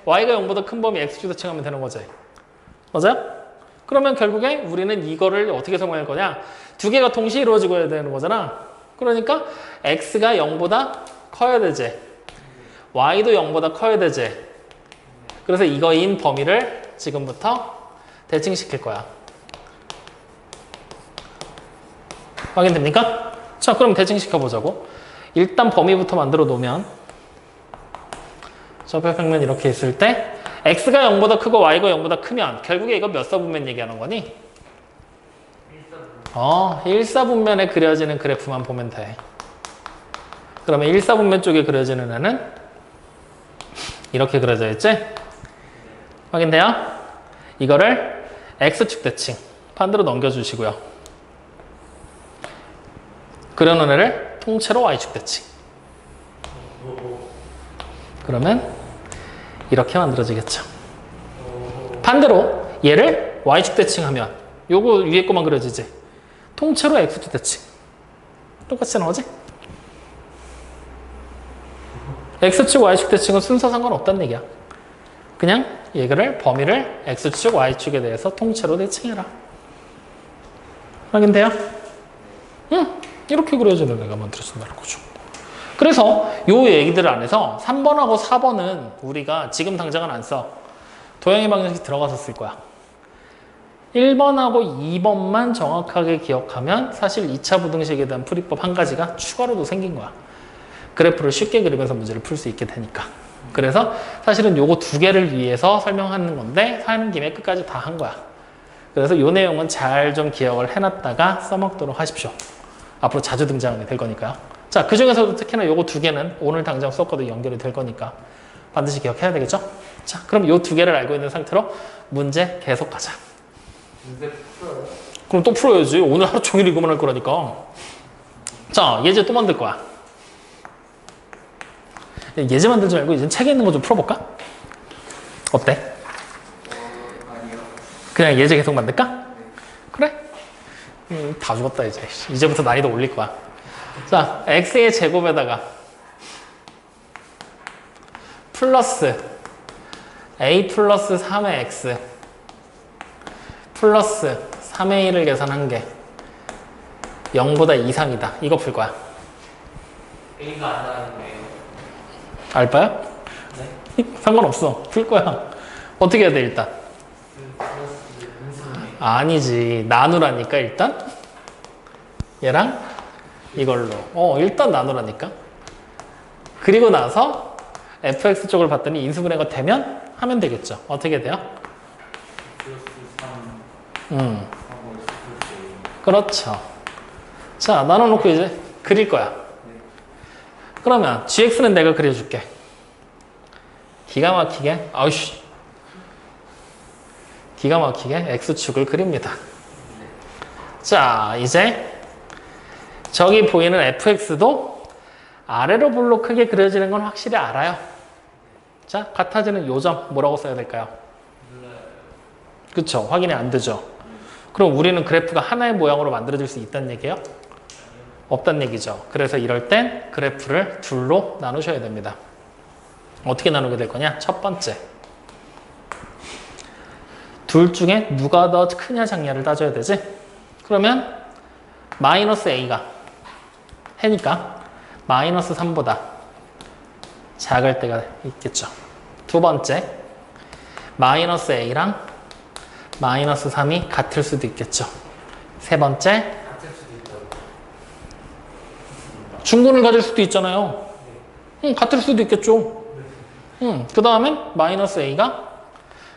y가 0보다 큰 범위 x축 대칭하면 되는 거지. 맞아요? 그러면 결국에 우리는 이거를 어떻게 설명할 거냐? 두 개가 동시에 이루어지고 해야 되는 거잖아. 그러니까 x가 0보다 커야 되지. y도 0보다 커야 되지. 그래서 이거인 범위를 지금부터 대칭시킬 거야. 확인됩니까? 자, 그럼 대칭시켜 보자고. 일단 범위부터 만들어 놓으면 접혈평면 이렇게 있을 때 x가 0보다 크고 y가 0보다 크면 결국에 이거 몇 사분면 얘기하는 거니? 1사분면에 그려지는 그래프만 보면 돼. 그러면 1사분면 쪽에 그려지는 애는 이렇게 그려져 있지? 확인돼요? 이거를 x축 대칭 반대로 넘겨주시고요. 그려놓은 애를 통째로 y축 대칭. 그러면 이렇게 만들어지겠죠. 반대로 얘를 y축 대칭하면 요거 위에 거만 그려지지. 통째로 x축 대칭. 똑같이 나오지? x축 y축 대칭은 순서 상관없다는 얘기야. 그냥 얘를 범위를 x축 y축에 대해서 통째로 대칭해라. 확인돼요? 이렇게 그려지는 애가 만들어진다는 거죠. 그래서 요 얘기들 안에서 3번하고 4번은 우리가 지금 당장은 안 써. 도형의 방정식 들어가서 쓸 거야. 1번하고 2번만 정확하게 기억하면 사실 2차 부등식에 대한 풀이법 한 가지가 추가로도 생긴 거야. 그래프를 쉽게 그리면서 문제를 풀 수 있게 되니까. 그래서 사실은 요거 두 개를 위해서 설명하는 건데 하는 김에 끝까지 다 한 거야. 그래서 요 내용은 잘 좀 기억을 해놨다가 써먹도록 하십시오. 앞으로 자주 등장하게 될 거니까요. 자, 그 중에서도 특히나 요거 두 개는 오늘 당장 수업과도 연결이 될 거니까 반드시 기억해야 되겠죠? 자, 그럼 요 두 개를 알고 있는 상태로 문제 계속 가자. 문제 풀어요? 그럼 또 풀어야지. 오늘 하루 종일 이거만 할 거라니까. 자, 예제 또 만들 거야. 예제 만들지 말고 이제 책에 있는 거 좀 풀어볼까? 어때? 아니요. 그냥 예제 계속 만들까? 그래? 다 죽었다 이제. 이제부터 난이도 올릴 거야. 자, x의 제곱에다가 플러스 a 플러스 3의 x 플러스 3의 1을 계산한 게 0보다 이상이다. 이거 풀 거야. A가 안 나가는 거예요. 알바야? 네? 상관없어. 풀 거야. 어떻게 해야 돼 일단? 플러스 분수네. 아니지. 나누라니까 일단. 얘랑 이걸로. 일단 나누라니까. 그리고 나서 fx 쪽을 봤더니 인수분해가 되면 하면 되겠죠. 어떻게 돼요? 플러스 3 음, 하고 플러스 그렇죠. 자, 나눠놓고 이제 그릴 거야. 그러면 gx는 내가 그려줄게. 기가 막히게. 아우씨. 기가 막히게 X축을 그립니다. 자, 이제 저기 보이는 fx도 아래로 볼록 크게 그려지는 건 확실히 알아요. 자, 같아지는 요점 뭐라고 써야 될까요? 그쵸? 확인이 안 되죠. 그럼 우리는 그래프가 하나의 모양으로 만들어질 수 있다는 얘기예요? 없다는 얘기죠. 그래서 이럴 땐 그래프를 둘로 나누셔야 됩니다. 어떻게 나누게 될 거냐? 첫 번째, 둘 중에 누가 더 크냐 작냐를 따져야 되지? 그러면 마이너스 a가 해니까 마이너스 3보다 작을 때가 있겠죠. 두 번째, 마이너스 a랑 마이너스 3이 같을 수도 있겠죠. 세 번째, 같을 수도 있다고. 중근을 가질 수도 있잖아요. 같을 수도 있겠죠. 그 다음엔 마이너스 a가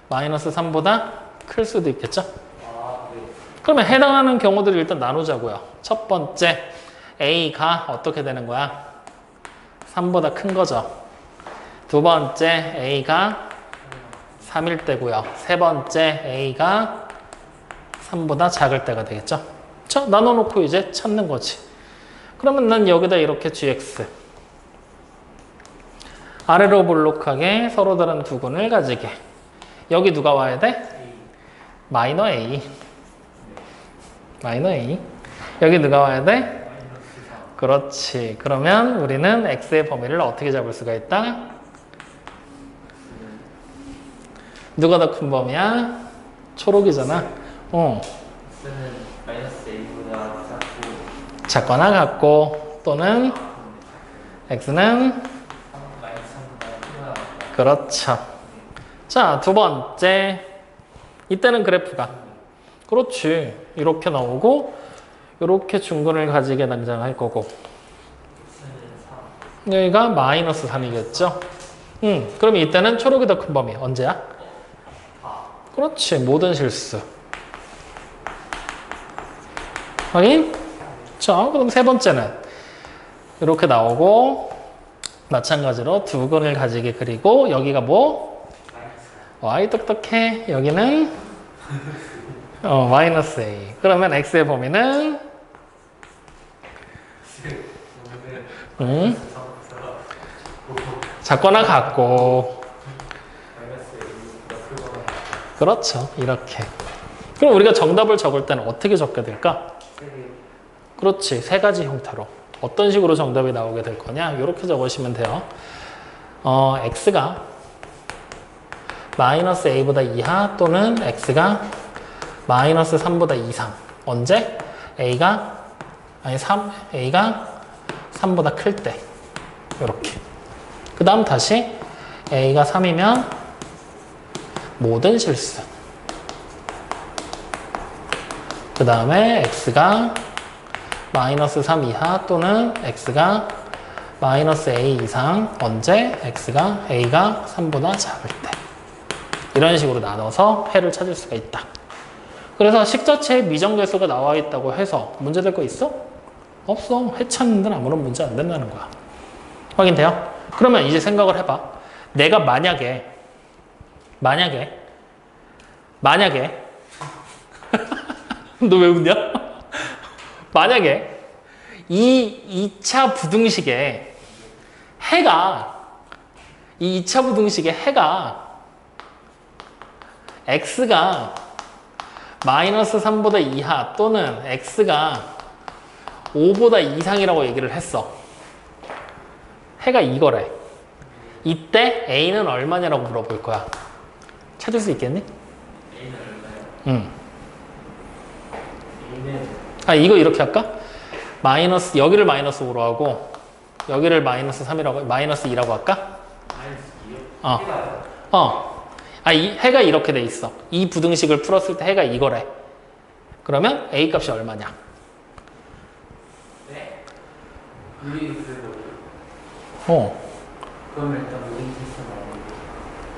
마이너스 3보다 클 수도 있겠죠. 아, 네. 그러면 해당하는 경우들을 일단 나누자고요. 첫 번째, a가 어떻게 되는 거야? 3보다 큰 거죠. 두 번째, a가 3일 때고요. 세 번째, a가 3보다 작을 때가 되겠죠. 자, 나눠놓고 이제 찾는 거지. 그러면 난 여기다 이렇게 gx 아래로 볼록하게 서로 다른 두 근을 가지게. 여기 누가 와야 돼? 마이너 a. 마이너 a. 여기 누가 와야 돼? 마이너스 3. 그렇지. 그러면 우리는 x의 범위를 어떻게 잡을 수가 있다? 누가 더 큰 범위야? 초록이잖아. X는 마이너스 A보다 작고 작거나 같고 또는 x는 마이너스 3보다 크거나 같다. 그렇죠. 자, 두 번째. 이때는 그래프가 그렇지. 이렇게 나오고 이렇게 중근을 가지게 당장할 거고 X는 3. 여기가 마이너스 3이겠죠. 그럼 이때는 초록이 더 큰 범위. 언제야? 그렇지. 모든 실수. 확인? 자, 그럼 세 번째는 이렇게 나오고 마찬가지로 두 근을 가지게 그리고 여기가 뭐? y 똑똑해. 여기는 마이너스 a. 그러면 x의 범위는 작거나 같고 마이너스 A보다 크거나 같다. 그렇죠. 이렇게. 그럼 우리가 정답을 적을 때는 어떻게 적게 될까? 그렇지. 세 가지 형태로. 어떤 식으로 정답이 나오게 될 거냐? 이렇게 적으시면 돼요. x가 마이너스 a보다 이하 또는 x가 마이너스 3보다 이상. 언제? a가 3보다 클 때. 이렇게. 그 다음 다시 a가 3이면 모든 실수. 그 다음에 x가 마이너스 3 이하 또는 x가 마이너스 a 이상. 언제? x가 a가 3보다 작을 때. 이런 식으로 나눠서 해를 찾을 수가 있다. 그래서 식자체에 미정계수가 나와 있다고 해서 문제될 거 있어? 없어. 해 찾는 데는 아무런 문제 안 된다는 거야. 확인돼요? 그러면 이제 생각을 해봐. 내가 만약에 너 왜 웃냐? 만약에 이 2차 부등식에 이 2차 부등식의 해가 x가 마이너스 3보다 이하 또는 x가 5보다 이상이라고 얘기를 했어. 해가 이거래. 이때 a는 얼마냐라고 물어볼 거야. 찾을 수 있겠니? A는 얼마요? 응. A는 이거 이렇게 할까? 여기를 마이너스 5로 하고 여기를 마이너스 3이라고 마이너스 2라고 할까? 마이너스 2요? 이 해가 이렇게 돼 있어. 이 부등식을 풀었을 때 해가 이거래. 그러면 a 값이 얼마냐? 네. 우리 그래도 그럼 일단 우리 테스트 나오는데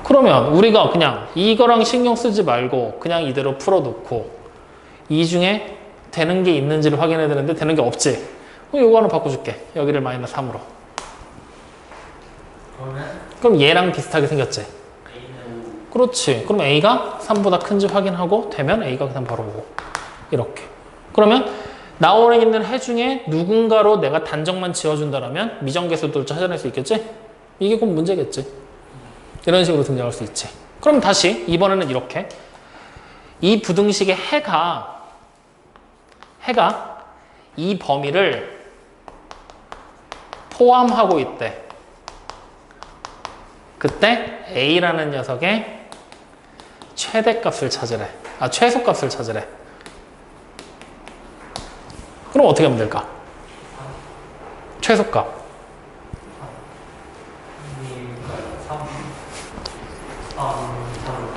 그러면 우리가 그냥 이거랑 신경 쓰지 말고 그냥 이대로 풀어놓고 이 중에 되는 게 있는지를 확인해야 되는데 되는 게 없지. 이거 하나 바꿔줄게. 여기를 마이너스 3으로. 그러면 그럼 얘랑 비슷하게 생겼지. A는 그렇지. 그럼 A가 3보다 큰지 확인하고 되면 A가 그냥 바로 오고. 이렇게. 그러면 나와 있는 해 중에 누군가로 내가 단정만 지어준다면 미정계수도 찾아낼 수 있겠지? 이게 곧 문제겠지. 이런 식으로 등장할 수 있지. 그럼 다시 이번에는 이렇게. 이 부등식의 해가 이 범위를 포함하고 있대. 그때 A라는 녀석의 최대값을 찾으래. 최소값을 찾으래. 그럼 어떻게 하면 될까? 최소값. 3.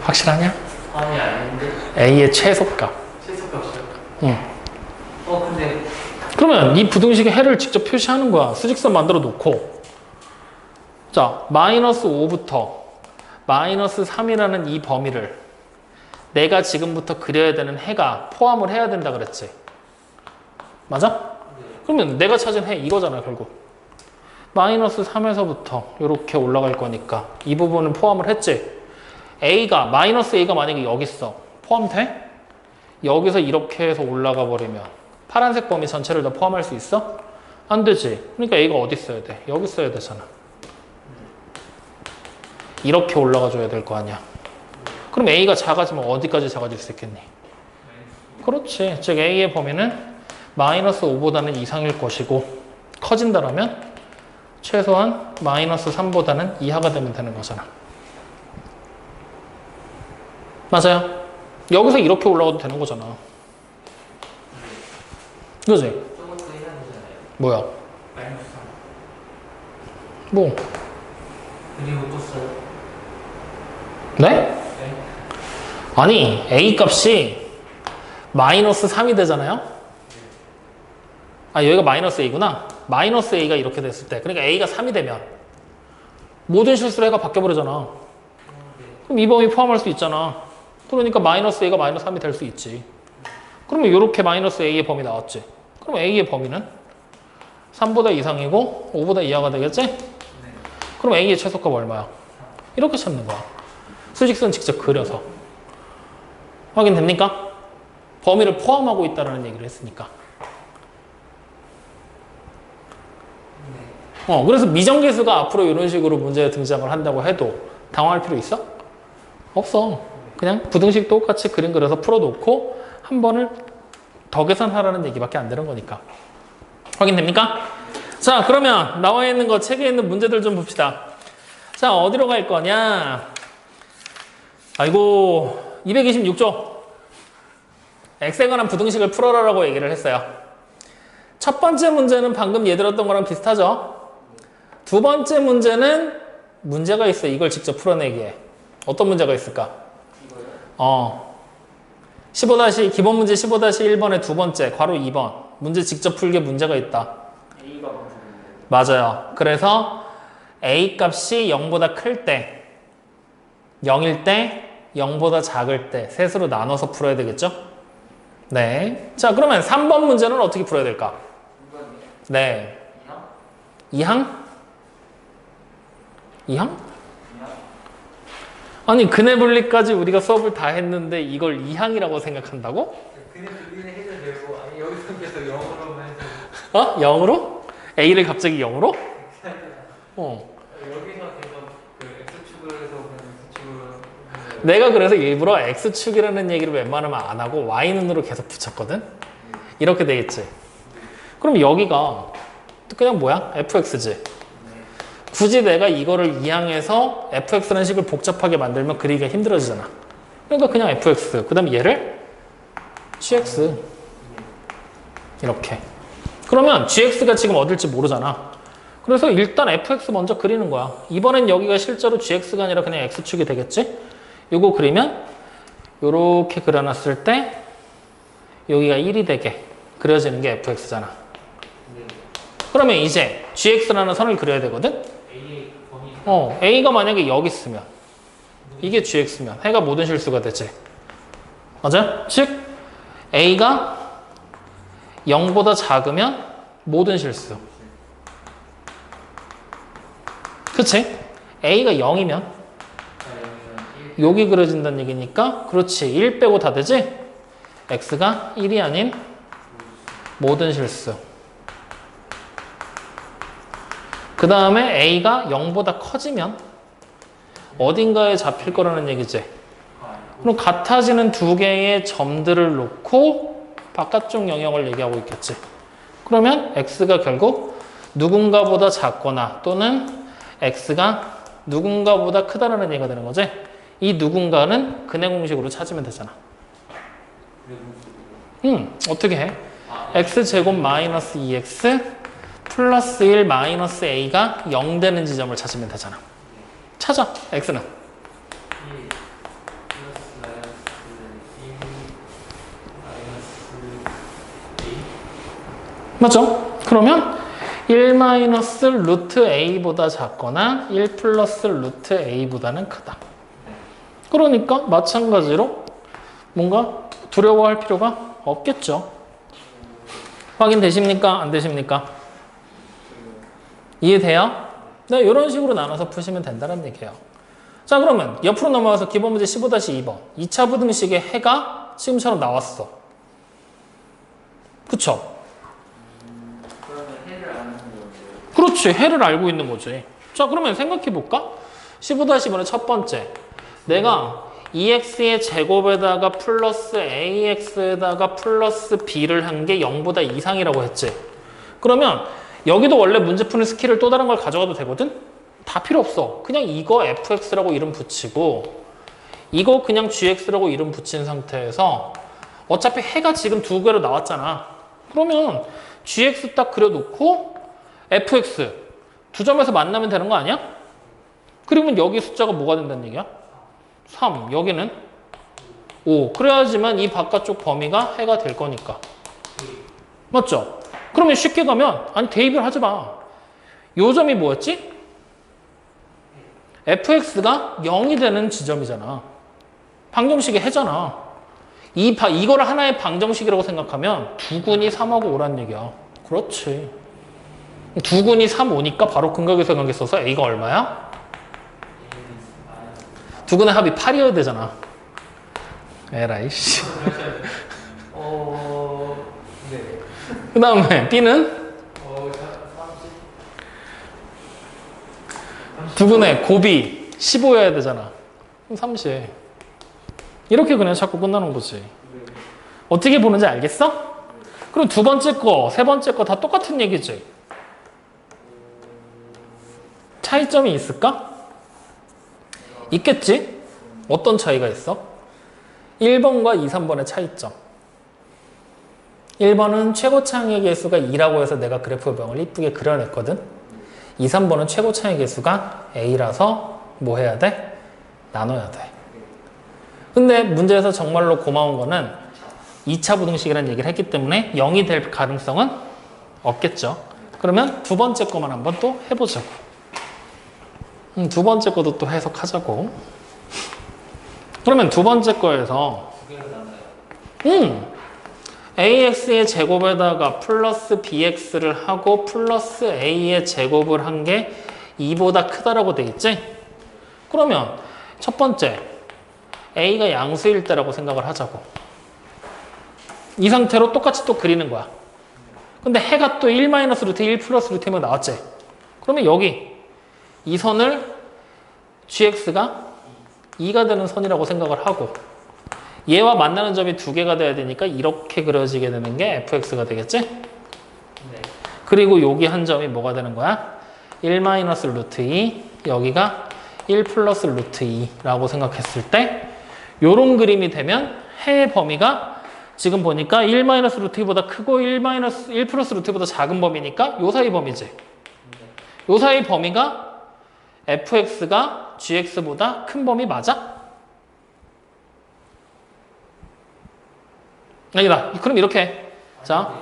확실하냐? 아니, 아닌데. A의 최소값. 최소값이요? 응. 근데. 그러면 이 부등식의 해를 직접 표시하는 거야. 수직선 만들어 놓고. 자, 마이너스 5부터 마이너스 3이라는 이 범위를 내가 지금부터 그려야 되는 해가 포함을 해야 된다 그랬지. 맞아? 네. 그러면 내가 찾은 해 이거잖아, 결국. 마이너스 3에서부터 이렇게 올라갈 거니까 이 부분은 포함을 했지. 마이너스 A가 만약에 여기 있어. 포함돼? 여기서 이렇게 해서 올라가 버리면 파란색 범위 전체를 다 포함할 수 있어? 안 되지. 그러니까 A가 어디 있어야 돼? 여기 있어야 되잖아. 이렇게 올라가 줘야 될 거 아니야. 그럼 A가 작아지면 어디까지 작아질 수 있겠니? 그렇지. 즉 A의 범위는 마이너스 5보다는 이상일 것이고 커진다라면 최소한 마이너스 3보다는 이하가 되면 되는 거잖아. 맞아요. 여기서 이렇게 올라가도 되는 거잖아. 그지? 저것도 해야 되잖아요. 뭐야? 마이너스 3. 뭐? 그리고 또 써요. 네? 네. 아니 A 값이 마이너스 3이 되잖아요. 여기가 마이너스 A구나. 마이너스 A가 이렇게 됐을 때 그러니까 A가 3이 되면 모든 실수로 해가 바뀌어버리잖아. 그럼 이 범위 포함할 수 있잖아. 그러니까 마이너스 A가 마이너스 3이 될 수 있지. 그러면 이렇게 마이너스 A의 범위 나왔지. 그럼 A의 범위는 3보다 이상이고 5보다 이하가 되겠지? 네. 그럼 A의 최소값 얼마야? 이렇게 찾는 거야. 수직선 직접 그려서. 확인됩니까? 범위를 포함하고 있다는 얘기를 했으니까. 그래서 미정계수가 앞으로 이런 식으로 문제에 등장을 한다고 해도 당황할 필요 있어? 없어. 그냥 부등식 똑같이 그림 그려서 풀어놓고 한 번을 더 계산하라는 얘기밖에 안 되는 거니까. 확인됩니까? 자, 그러면 나와 있는 거 책에 있는 문제들 좀 봅시다. 자, 어디로 갈 거냐? 아이고, 226조. X에 관한 부등식을 풀어라라고 얘기를 했어요. 첫 번째 문제는 방금 얘 들었던 거랑 비슷하죠? 두 번째 문제는 문제가 있어. 이걸 직접 풀어내기에. 어떤 문제가 있을까? 이거요? 기본 문제 15-1번의 두 번째, 괄호 2번. 문제 직접 풀기에 문제가 있다. A가 먼저 있는데. 맞아요. 그래서 A 값이 0보다 클 때, 0일 때, 0보다 작을 때 셋으로 나눠서 풀어야 되겠죠? 네. 자, 그러면 3번 문제는 어떻게 풀어야 될까? 2번이요? 네. 2항? 2항? 아니, 근해 분리까지 우리가 수업을 다 했는데 이걸 2항이라고 생각한다고? 그냥 그리는 해도 되고, 아니, 여기서 계속 0으로만 해서. 0으로? A를 갑자기 0으로? 여기서 계속 그 X축으로 해서 그냥 X축으로. 내가 그래서 일부러 X축이라는 얘기를 웬만하면 안 하고 Y눈으로 계속 붙였거든? 이렇게 되겠지. 그럼 여기가 그냥 뭐야? fx지. 굳이 내가 이거를 이항해서 fx라는 식을 복잡하게 만들면 그리기가 힘들어지잖아. 그러니까 그냥 fx, 그 다음에 얘를 gx. 이렇게. 그러면 gx가 지금 어딜지 모르잖아. 그래서 일단 fx 먼저 그리는 거야. 이번엔 여기가 실제로 gx가 아니라 그냥 x축이 되겠지? 이거 그리면 이렇게 그려놨을 때 여기가 1이 되게 그려지는 게 fx잖아. 그러면 이제 gx라는 선을 그려야 되거든? A의 범위. A가 만약에 여기 있으면 이게 gx면 해가 모든 실수가 되지. 맞아요? 즉 A가 0보다 작으면 모든 실수. 그치? A가 0이면 여기 그려진다는 얘기니까 그렇지 1 빼고 다 되지? x가 1이 아닌 모든 실수. 그 다음에 a가 0보다 커지면 어딘가에 잡힐 거라는 얘기지. 그럼 같아지는 두 개의 점들을 놓고 바깥쪽 영역을 얘기하고 있겠지. 그러면 x가 결국 누군가보다 작거나 또는 x가 누군가보다 크다라는 얘기가 되는 거지. 이 누군가는 근해 공식으로 찾으면 되잖아. 어떻게 해? x제곱 마이너스 2x 플러스 1 마이너스 a가 0 되는 지점을 찾으면 되잖아. 찾아. x는. 맞죠? 그러면 1 마이너스 루트 a보다 작거나 1 플러스 루트 a보다는 크다. 그러니까 마찬가지로 뭔가 두려워할 필요가 없겠죠. 확인되십니까? 안 되십니까? 이해돼요? 네, 이런 식으로 나눠서 푸시면 된다는 얘기예요. 자, 그러면 옆으로 넘어가서 기본 문제 15-2번. 2차 부등식의 해가 지금처럼 나왔어. 그쵸? 그러면 해를 아는 건데. 그렇지. 해를 알고 있는 거지. 자, 그러면 생각해 볼까? 15-1번의 첫 번째. 내가 2x의 제곱에다가 플러스 ax에다가 플러스 b를 한 게 0보다 이상이라고 했지. 그러면 여기도 원래 문제 푸는 스킬을 또 다른 걸 가져가도 되거든? 다 필요 없어. 그냥 이거 fx라고 이름 붙이고 이거 그냥 gx라고 이름 붙인 상태에서 어차피 해가 지금 두 개로 나왔잖아. 그러면 gx 딱 그려놓고 fx 두 점에서 만나면 되는 거 아니야? 그러면 여기 숫자가 뭐가 된다는 얘기야? 3, 여기는 5. 그래야지만 이 바깥쪽 범위가 해가 될 거니까. 맞죠? 그러면 쉽게 가면 아니 대입을 하지 마. 요 점이 뭐였지? fx가 0이 되는 지점이잖아. 방정식의 해잖아. 이거를 하나의 방정식이라고 생각하면 두근이 3하고 5란 얘기야. 그렇지. 두근이 3, 5니까 바로 근각에서 관계 써서 a가 얼마야? 두근의 합이 8이어야 되잖아. 에라이 씨. 네. 그 다음에 b는 30. 두근의 곱이 15여야 되잖아. 그럼 30. 이렇게 그냥 자꾸 끝나는 거지. 어떻게 보는지 알겠어? 그럼 두 번째 거, 세 번째 거 다 똑같은 얘기지. 차이점이 있을까? 있겠지? 어떤 차이가 있어? 1번과 2, 3번의 차이점. 1번은 최고차항의 개수가 2라고 해서 내가 그래프병을 이쁘게 그려냈거든. 2, 3번은 최고차항의 개수가 a라서 뭐 해야 돼? 나눠야 돼. 근데 문제에서 정말로 고마운 거는 2차 부등식이라는 얘기를 했기 때문에 0이 될 가능성은 없겠죠. 그러면 두 번째 거만 한번 또 해보자고. 두 번째 것도 또 해석하자고. 그러면 두 번째 거에서 ax의 제곱에다가 플러스 bx를 하고 플러스 a의 제곱을 한 게 2보다 크다라고 돼 있지? 그러면 첫 번째 a가 양수일 때라고 생각을 하자고. 이 상태로 똑같이 또 그리는 거야. 근데 해가 또 1 마이너스 루트 1 플러스 루트면 나왔지? 그러면 여기 이 선을 gx가 2가 되는 선이라고 생각을 하고 얘와 만나는 점이 두 개가 돼야 되니까 이렇게 그려지게 되는 게 fx가 되겠지? 네. 그리고 여기 한 점이 뭐가 되는 거야? 1 마이너스 루트 2 여기가 1 플러스 루트 2라고 생각했을 때 요런 그림이 되면 해의 범위가 지금 보니까 1 마이너스 루트 2보다 크고 1 플러스 루트 2보다 작은 범위니까 요 사이 범위지. 요 사이 범위가 fx가 gx보다 큰 범위 맞아? 아니다. 그럼 이렇게 해. 자,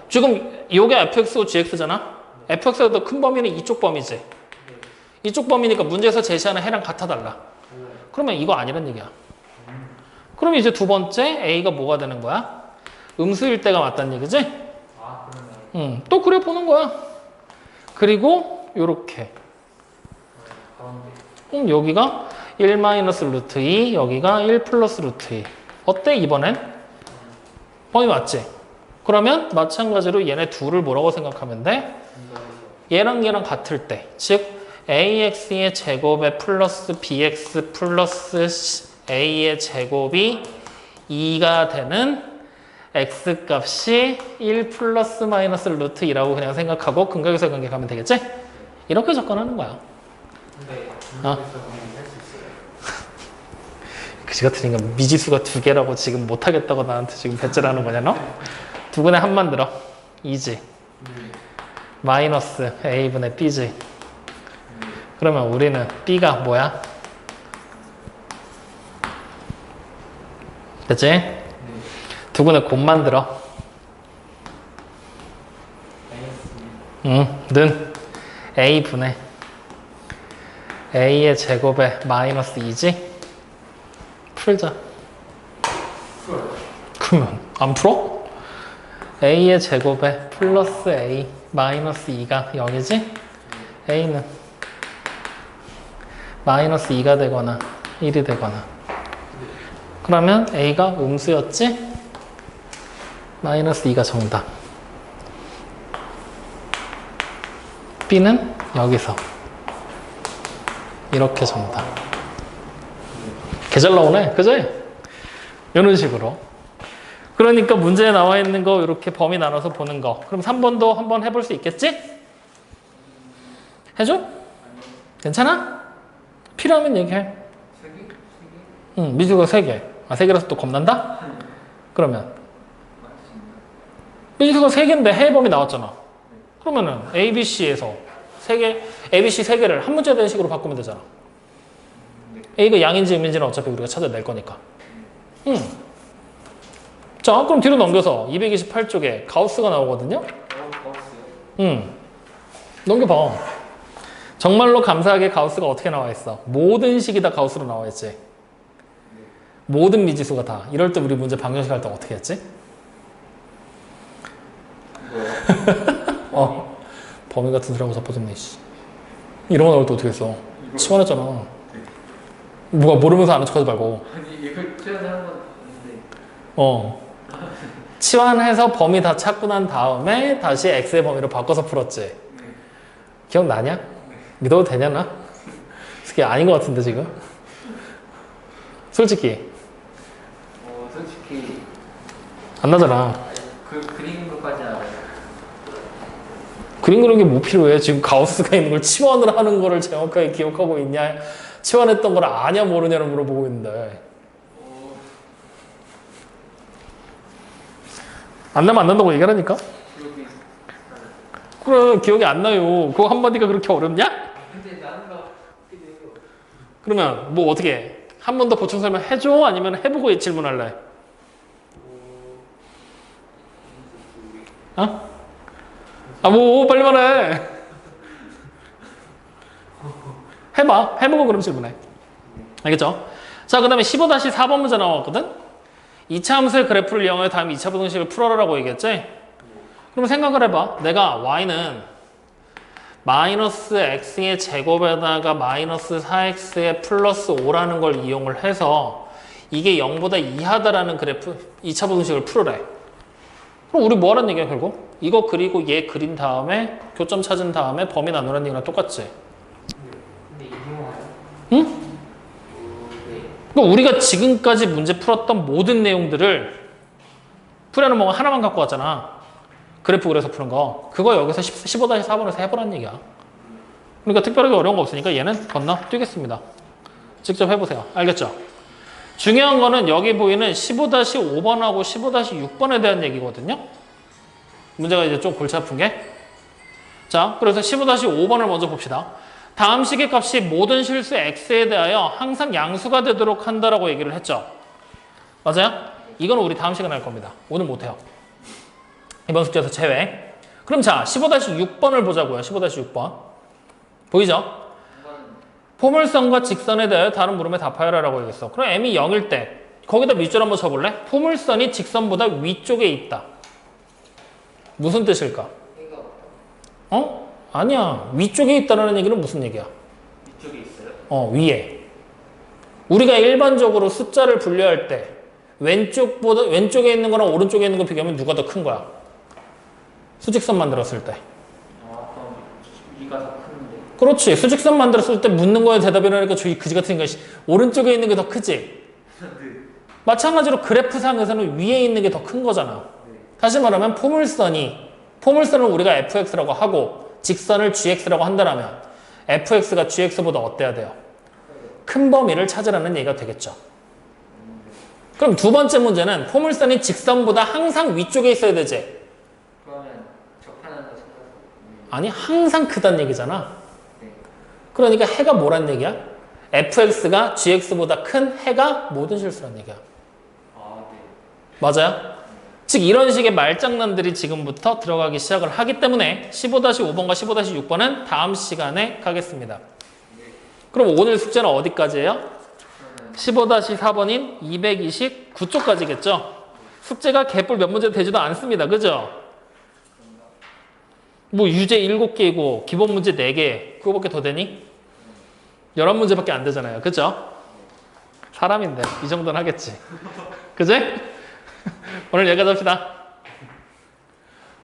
지금 요게 fx고 gx잖아? fx보다 더 큰 범위는 이쪽 범위지. 이쪽 범위니까 문제에서 제시하는 해랑 같아달라. 그러면 이거 아니란 얘기야. 그럼 이제 두 번째 a가 뭐가 되는 거야? 음수일 때가 맞다는 얘기지? 아, 그러네. 또 그려보는 거야. 그리고 요렇게. 가운데. 여기가 1 마이너스 루트 2, 여기가 1 플러스 루트 2. 어때 이번엔? 범위 맞지? 그러면 마찬가지로 얘네 둘을 뭐라고 생각하면 돼? 얘랑 얘랑 같을 때, 즉 ax의 제곱에 플러스 bx 플러스 a의 제곱이 2가 되는 x 값이 1 플러스 마이너스 루트 2라고 그냥 생각하고 근각에서 관계가면 되겠지? 이렇게 접근하는 거야. 근데 어? 그지 같으니까 미지수가 2개라고 지금 못하겠다고 나한테 지금 배째라는 거냐 너? 2분의 1만 들어. 2지. 마이너스 a분의 b지. 그러면 우리는 b가 뭐야? 됐지? 2분의 곱만 들어. 는 a분의 a의 제곱에 마이너스 2지? 풀자. 그러면 안 풀어? a의 제곱에 플러스 a 마이너스 2가 0이지? a는 마이너스 2가 되거나 1이 되거나. 그러면 a가 음수였지? 마이너스 2가 정답. b는 여기서 이렇게 정답. 개 잘 나오네, 그지? 이런 식으로. 그러니까 문제에 나와 있는 거 이렇게 범위 나눠서 보는 거. 그럼 3번도 한번 해볼 수 있겠지? 해줘? 괜찮아? 필요하면 얘기해. 응, 미주가 3개. 아, 3개라서 또 겁난다? 그러면 미주가 3개인데 해외 범위 나왔잖아. 그러면은 ABC에서 3개, ABC 3개를 한 문제 된 식으로 바꾸면 되잖아. A가 양인지 음인지는 어차피 우리가 찾아낼 거니까. 자, 그럼 뒤로 넘겨서 228쪽에 가우스가 나오거든요. 넘겨봐. 정말로 감사하게 가우스가 어떻게 나와 있어? 모든 식이 다 가우스로 나와 있지. 모든 미지수가 다. 이럴 때 우리 문제 방정식 할 때 어떻게 했지? 범위 같은 소리하고 자빠졌네. 이런 거 나올 때 어떻게 했어? 치환했잖아. 뭐가 모르면서 아는 척하지 말고. 아니 이걸 치환하는 건 아닌데. 치환해서 범위 다 찾고 난 다음에 다시 x의 범위로 바꿔서 풀었지. 기억나냐? 믿어도 되냐 나? 그게 아닌 것 같은데 지금? 솔직히 솔직히 안 나잖아. 그리는 것까지 알아요. 그림 그리는 게 뭐 필요해? 지금 가우스가 있는 걸 치환을 하는 거를 정확하게 기억하고 있냐? 치환했던 걸 아냐 모르냐를 물어보고 있는데. 안 나면 안 난다고 얘기하라니까? 그래, 기억이 안 나요. 그거 한마디가 그렇게 어렵냐? 근데 나는 거 같기도 그러면 뭐 어떻게 해? 한 번 더 보충 설명 해줘? 아니면 해보고 질문할래? 어? 빨리 말해. 해봐. 해보고 그럼 질문해. 알겠죠? 자, 그 다음에 15-4번 문제 나왔거든? 2차 함수의 그래프를 이용해 다음 2차 부등식을 풀어라라고 얘기했지? 그럼 생각을 해봐. 내가 y는 마이너스 x의 제곱에다가 마이너스 4x의 플러스 5라는 걸 이용을 해서 이게 0보다 이하다라는 그래프 2차 부등식을 풀으래. 그럼 우리 뭐 하라는 얘기야 결국? 이거 그리고 얘 그린 다음에 교점 찾은 다음에 범위 나누라는 얘기랑 똑같지? 근데 이용하요? 응? 네. 그러니까 우리가 지금까지 문제 풀었던 모든 내용들을 풀이하는 뭐 하나만 갖고 왔잖아. 그래프 그래서 푸는 거. 그거 여기서 15-4번에서 해보라는 얘기야. 그러니까 특별하게 어려운 거 없으니까 얘는 건너 뛰겠습니다. 직접 해보세요. 알겠죠? 중요한 거는 여기 보이는 15-5번하고 15-6번에 대한 얘기거든요. 문제가 이제 좀 골치 아픈 게. 자, 그래서 15-5번을 먼저 봅시다. 다음 식의 값이 모든 실수 x에 대하여 항상 양수가 되도록 한다라고 얘기를 했죠. 맞아요? 이건 우리 다음 시간에 할 겁니다. 오늘 못해요. 이번 숙제에서 제외. 그럼 자, 15-6번을 보자고요. 15-6번. 보이죠? 포물선과 직선에 대하여 다른 물음에 답하여라라고 얘기했어. 그럼 m이 0일 때 거기다 밑줄 한번 쳐볼래? 포물선이 직선보다 위쪽에 있다. 무슨 뜻일까? 아니야. 위쪽에 있다는 얘기는 무슨 얘기야? 위쪽에 있어요? 위에. 우리가 일반적으로 숫자를 분류할 때 왼쪽에 있는 거랑 오른쪽에 있는 거 비교하면 누가 더 큰 거야? 수직선 만들었을 때. 그럼 위가 더 큰데. 그렇지. 수직선 만들었을 때 묻는 거에 대답이라니까 저기 그지 같은 것이 오른쪽에 있는 게 더 크지? 마찬가지로 그래프상에서는 위에 있는 게 더 큰 거잖아. 다시 말하면 포물선을 우리가 fx라고 하고 직선을 gx라고 한다면 fx가 gx보다 어때야 돼요? 큰 범위를 찾으라는 얘기가 되겠죠. 그럼 두 번째 문제는 포물선이 직선보다 항상 위쪽에 있어야 되지? 그러면 접하는 거 찾아서. 아니 항상 크다는 얘기잖아. 네. 그러니까 해가 뭐란 얘기야? fx가 gx보다 큰 해가 모든 실수란 얘기야. 네. 맞아요? 즉 이런 식의 말장난들이 지금부터 들어가기 시작을 하기 때문에 15-5번과 15-6번은 다음 시간에 가겠습니다. 그럼 오늘 숙제는 어디까지예요? 15-4번인 229쪽까지겠죠? 숙제가 개뿔 몇 문제 되지도 않습니다. 그죠? 뭐 유제 7개이고 기본 문제 4개 그거밖에 더 되니? 11문제밖에 안 되잖아요. 그죠? 사람인데 이 정도는 하겠지. 그지? 오늘 여기까지 합시다.